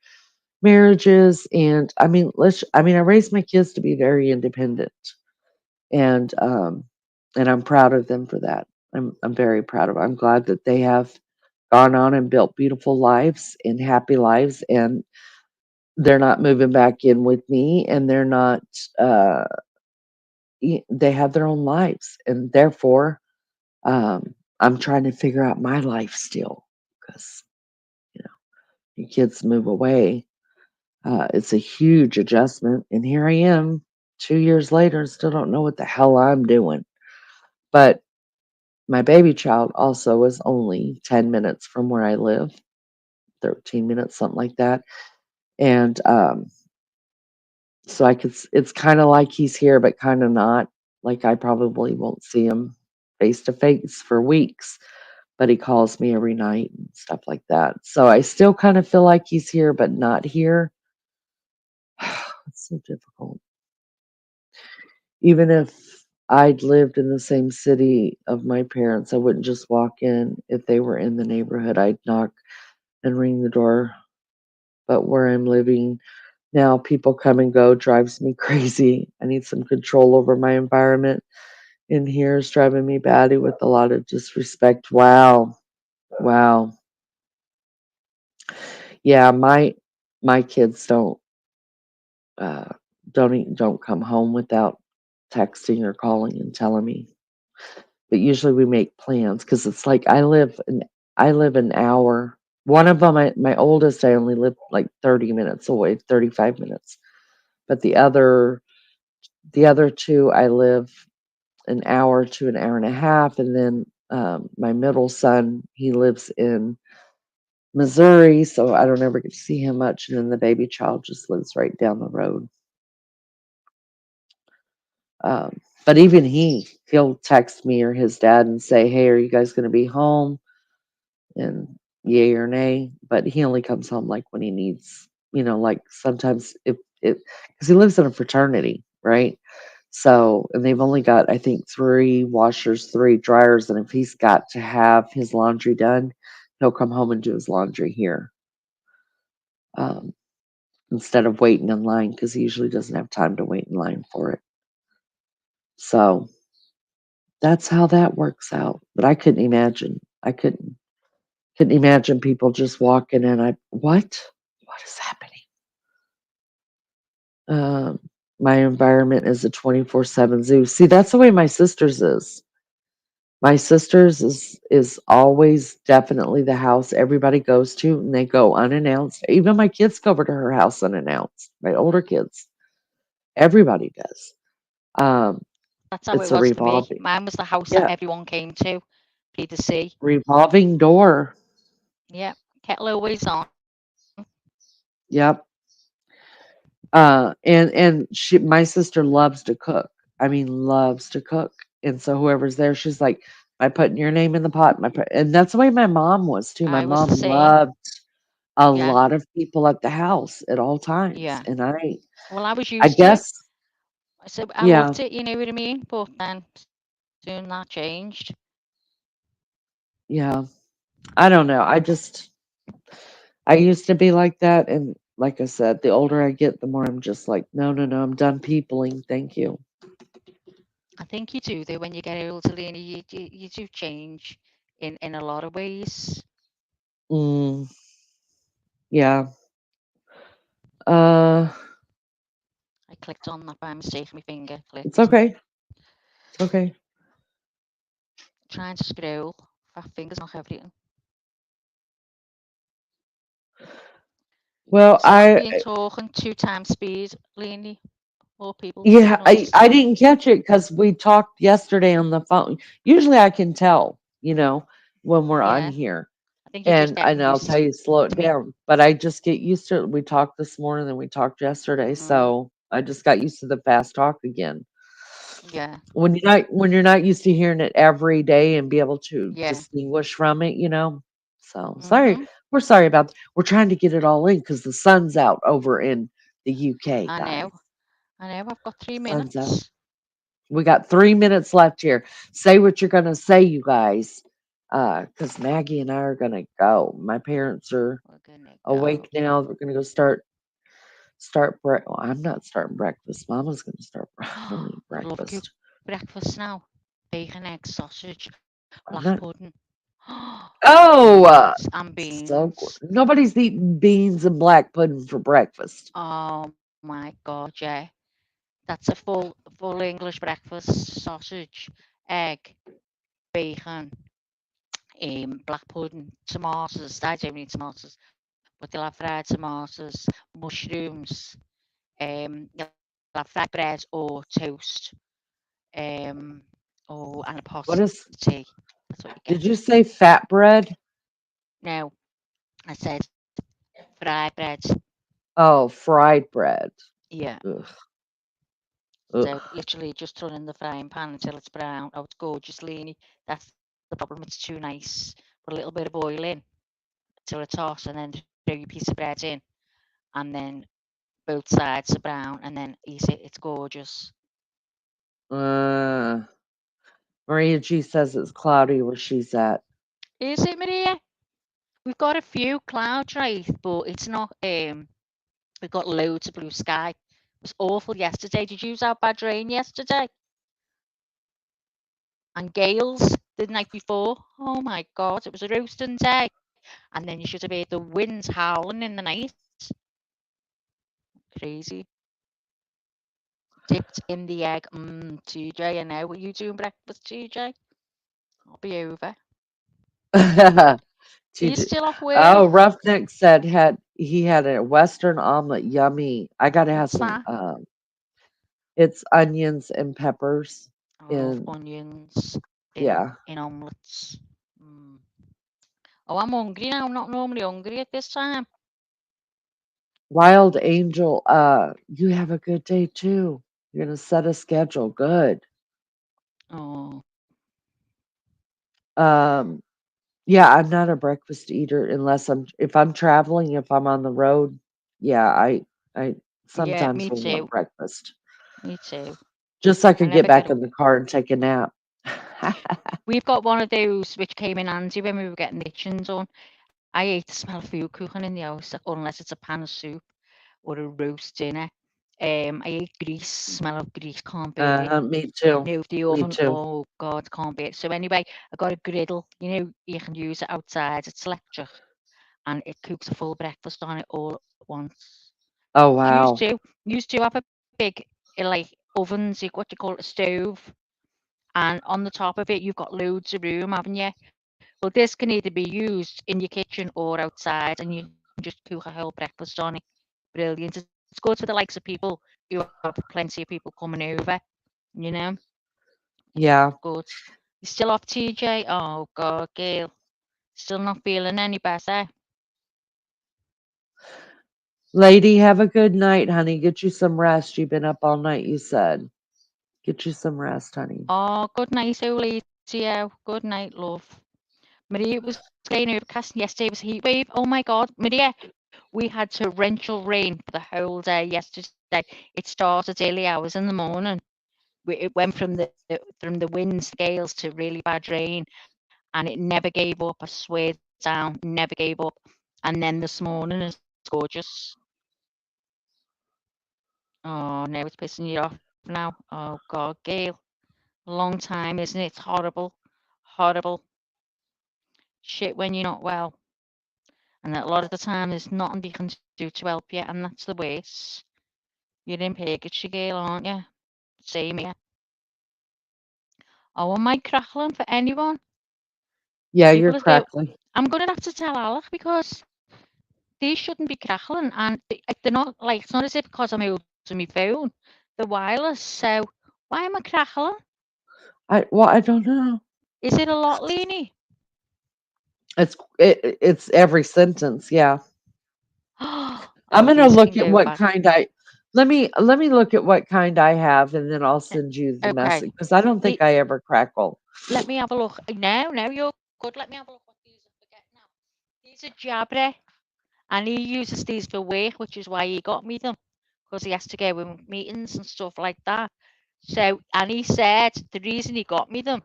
marriages. And I raised my kids to be very independent, and I'm proud of them for that. I'm very proud of. I'm glad that they have gone on and built beautiful lives and happy lives, and they're not moving back in with me, and they're not. Uh, they have their own lives, and therefore, I'm trying to figure out my life still because your kids move away. It's a huge adjustment. And here I am 2 years later and still don't know what the hell I'm doing. But my baby child also is only 10 minutes from where I live, 13 minutes, something like that. And so it's kind of like he's here, but kind of not. Like I probably won't see him face to face for weeks, but he calls me every night and stuff like that. So I still kind of feel like he's here, but not here. It's so difficult. Even if I'd lived in the same city of my parents, I wouldn't just walk in. If they were in the neighborhood, I'd knock and ring the door. But where I'm living now, people come and go, drives me crazy. I need some control over my environment. In here is driving me batty with a lot of disrespect. Wow. Wow. Yeah, my kids uh don't come home without texting or calling and telling me. But usually we make plans because it's like I live an hour. One of them, my oldest, I only live like 30 minutes away, 35 minutes. But the other two, I live an hour to an hour and a half. And then my middle son, he lives in Missouri, so I don't ever get to see him much. And then the baby child just lives right down the road. But even he'll text me or his dad and say, "Hey, are you guys going to be home?" And yay or nay. But he only comes home like when he needs, like sometimes if because he lives in a fraternity, right? So, and they've only got, I think, three washers, three dryers. And if he's got to have his laundry done, he'll come home and do his laundry here um, instead of waiting in line because he usually doesn't have time to wait in line for it. So that's how that works out. But I couldn't imagine. I couldn't imagine people just walking in. What is happening? Um, my environment is a 24/7 zoo. See, that's the way my sister's is. My sister's is always definitely the house everybody goes to, and they go unannounced. Even my kids go over to her house unannounced. My older kids, everybody does. Um, That's how it's it a was for me. revolving, Mine was the house that yeah, everyone came to, be the sea. revolving door. Yeah, kettle always on. Yep. And my sister loves to cook. I mean, loves to cook. And so whoever's there, she's like, "I putting your name in the pot." And that's the way my mom was too. My I was mom the same. loved a Yeah, lot of people at the house at all times. yeah. And Well, I was I used to it. guess, So I yeah, loved it, you know what I mean? But then soon that changed. yeah. I don't know. I used to be like that. And like I said, the older I get, the more I'm just like, no, no, no, I'm done peopling. Thank you. I think you do though when you get older, Lene, you do change in a lot of ways. Mm, yeah. Uh, I clicked on that by mistake, my finger it's clicked. okay. It's okay. Trying to scroll. Fat fingers knock everything. Well, Stop being talking 2 times speed, Lene. More people yeah, can I understand. didn't catch it because we talked yesterday on the phone. Usually I can tell, when we're on Yeah, here. I think you're just And getting I'll used tell you, slow it to me. down. But I just get used to it. We talked this morning and we talked yesterday. Mm, So I just got used to the fast talk again. yeah, When you're not used to hearing it every day and be able to yeah. distinguish from it. So sorry. Mhm. We're sorry about we're trying to get it all in because the sun's out over in the UK, I guys. know. I know. I've got three Sun's out. minutes. We got 3 minutes left here. Say what you're gonna say, you guys. Because Maggie and I are gonna go. My parents are We're gonna awake go. now. We're gonna go well, I'm not starting breakfast. Mama's gonna start. I don't eat I love good breakfast. breakfast now. Bacon, eggs, sausage, black I'm not. pudding, Oh, beans and so beans. nobody's eating beans and black pudding for breakfast. Oh my God, yeah. That's a full English breakfast. Sausage, egg, bacon, black pudding, tomatoes. I don't eat tomatoes. but they'll have fried tomatoes, mushrooms, you'll have fried bread or toast, um, and a pot What of is, tea. That's what you did get. you say fat bread? Now, I said fried bread. Oh, fried bread. Yeah. Ugh, So ugh. literally just turn in the frying pan until it's brown. Oh, it's gorgeous, Lene. That's the problem. It's too nice. Put a little bit of oil in till it's hot, and then throw your piece of bread in, and then both sides are brown, and then eat it. It's gorgeous. Uh, Maria G says it's cloudy where she's at. Is it, Maria? We've got a few clouds, right? But it's not. We've got loads of blue sky. It was awful yesterday. Did you have bad rain yesterday? And gales the night before? Oh my God! It was a roasting day. And then you should have heard the winds howling in the night. Crazy. Dipped in the egg. TJ, I know. What you doing breakfast, TJ? I'll be over. Are you TJ. still off work? Oh, Roughneck said he had a Western omelet. Yummy. I gotta have What's some. that? It's onions and peppers. I love And onions yeah, in omelettes. Mm. Oh, I'm hungry now. I'm not normally hungry at this time. Wild Angel. You have a good day too. You're gonna set a schedule. Good. Oh, Um, yeah, I'm not a breakfast eater unless if I'm traveling, if I'm on the road. Yeah, I yeah, sometimes me will want too. breakfast Me too. just so I I could get never get back up. in the car and take a nap. We've got one of those which came in handy when we were getting the kitchen done. I hate the smell of food cooking in the house unless it's a pan of soup or a roast dinner. I hate grease, smell of grease, can't bear it. Me too. The Me oven, too. oh God, can't bear it. So anyway, I got a griddle, you can use it outside, it's electric, and it cooks a full breakfast on it all at once. Oh Used wow. to, used to have a big, like, ovens, what do you call it, a stove, and on the top of it, you've got loads of room, haven't you? Well, this can either be used in your kitchen or outside, and you can just cook a whole breakfast on it. Brilliant. It's good for the likes of people who have plenty of people coming over, you know? It's Yeah. good. You still off, TJ? Oh, God, Gail. Still not feeling any better? Lady, have a good night, honey. Get you some rest. You've been up all night, you said. Get you some rest, honey. Oh, good night, Olitio. Good night, love. Maria, it was getting overcast, and yesterday was a heat wave. Oh my God, Maria, we had torrential rain for the whole day yesterday. It started early hours in the morning. It went from the winds, the gales to really bad rain, and it never gave up. I swear down, never gave up. And then this morning is gorgeous. Oh, now it's pissing you off now. Oh God, Gail, long time, isn't it? It's horrible, horrible shit when you're not well. And a lot of the time, there's nothing they can do to help you, and that's the worst. You're in purgatory, Gail, aren't you? Same here. Oh, am I crackling for anyone? Yeah, you're People are there. crackly. I'm going to have to tell Alec because they shouldn't be crackling, and they're not like it's not as if because I'm holding my phone, they're wireless. So why am I crackling? I don't know. Is it a lot, Lene? It's every sentence, yeah. I'm Oh, gonna these can look at go what bad. kind let me look at what kind I have and then I'll send you the Okay, message because I don't think the, I ever crackle. let me have a look. No, you're good. Let me have a look what these are. Forget now. These are Jabra, and he uses these for work, which is why he got me them because he has to go in meetings and stuff like that. So, and he said the reason he got me them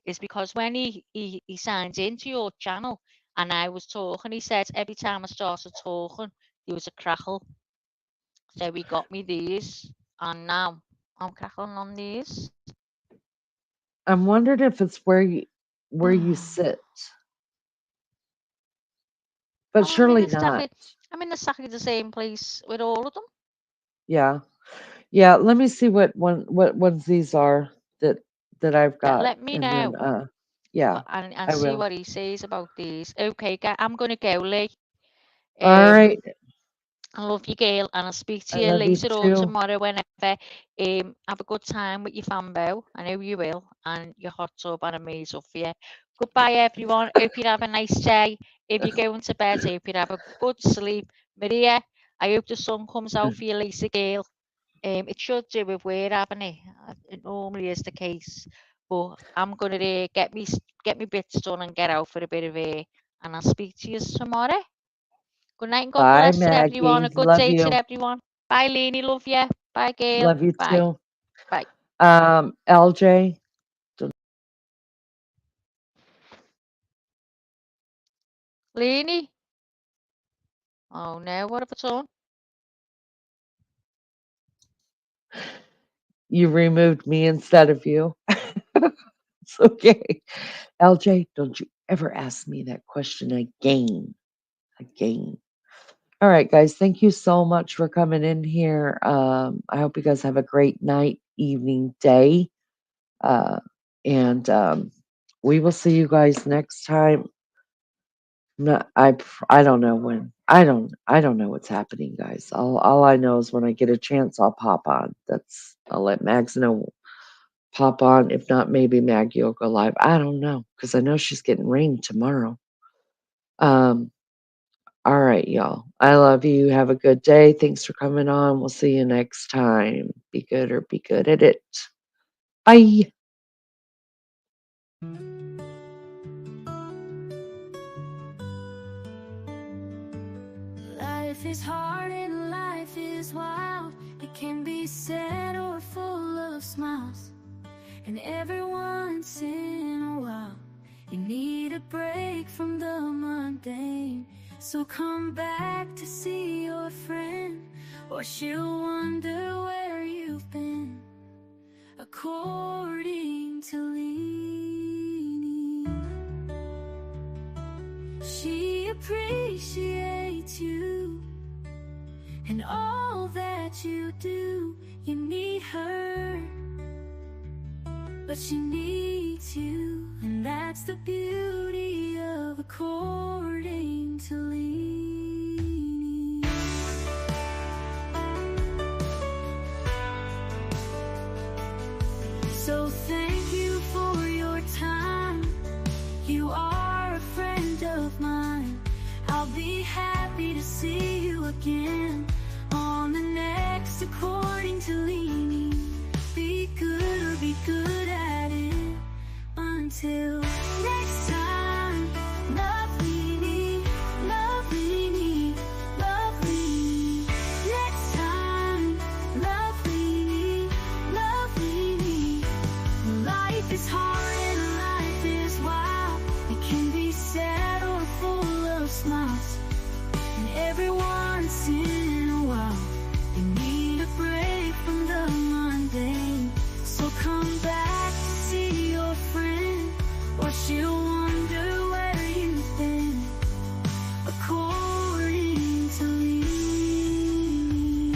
is because when he signed into your channel and I was talking, he said every time I started talking, there was a crackle. So he got me these, and now I'm crackling on these. I'm wondering if it's where you sit, but Oh, surely not. I'm in exactly the same place with all of them. Yeah. Yeah, let me see what ones these are that that I've Yeah, got let me and then know yeah, and I see will. what he says about these. Okay, I'm gonna go, Lee. All Um, right. I love you, girl, and I'll speak I to you love you later or too. tomorrow, whenever. Have a good time with your fambo. I know you will, and your hot tub, and I made up for you. Goodbye, everyone. Hope you have a nice day. If you're going to bed, hope you have a good sleep. Maria, I hope the sun comes out for you later, girl. It should do if we're having it. It normally is the case, but I'm gonna get me bits done and get out for a bit of air. And I'll speak to you tomorrow. Good night and God Bye, bless to everyone. Maggie. A good Love day to you. everyone. Bye, Lene. Love you. Bye, Gail. Love you Bye. too. Bye. LJ. Lene? Oh no, what have I done? You removed me instead of you. It's okay. LJ, don't you ever ask me that question again. Again. All right, guys. Thank you so much for coming in here. I hope you guys have a great night, evening, day. Uh, and we will see you guys next time. No, I don't know when. I don't know what's happening, guys. All I know is when I get a chance, I'll pop on. I'll let Mags know. Pop on. If not, maybe Maggie will go live. I don't know because I know she's getting rain tomorrow. Um. All right, y'all. I love you. Have a good day. Thanks for coming on. We'll see you next time. Be good or be good at it. Bye. Life is hard and life is wild. It can be sad or full of smiles. And every once in a while, you need a break from the mundane. So come back to see your friend, or she'll wonder where you've been. According to Lene, she appreciates you and all that you do. You need her, but she needs you, and that's the beauty of according to Lene. So thank you for your time. You are a friend of mine. I'll be happy to see you again on the next According to Lene. Be good or be good at it. Until next time, love Lene, love Lene, love Lene. Next time, love Lene, love Lene. Life is hard and life is wild. It can be sad or full of smiles. And every once in a while, you need a break from the mundane. So come back to see your friend, or she'll wonder where you've been. According to Lene,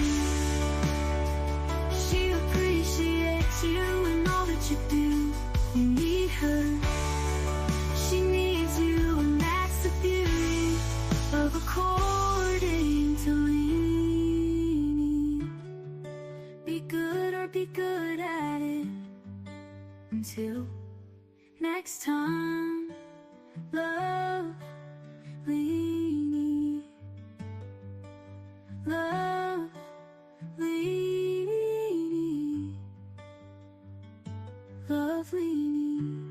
she appreciates you and all that you do. You need her, she needs you, and that's the beauty of According to Lene. Be good or be good at it. Until next time, love Lene, love Lene, love Lene.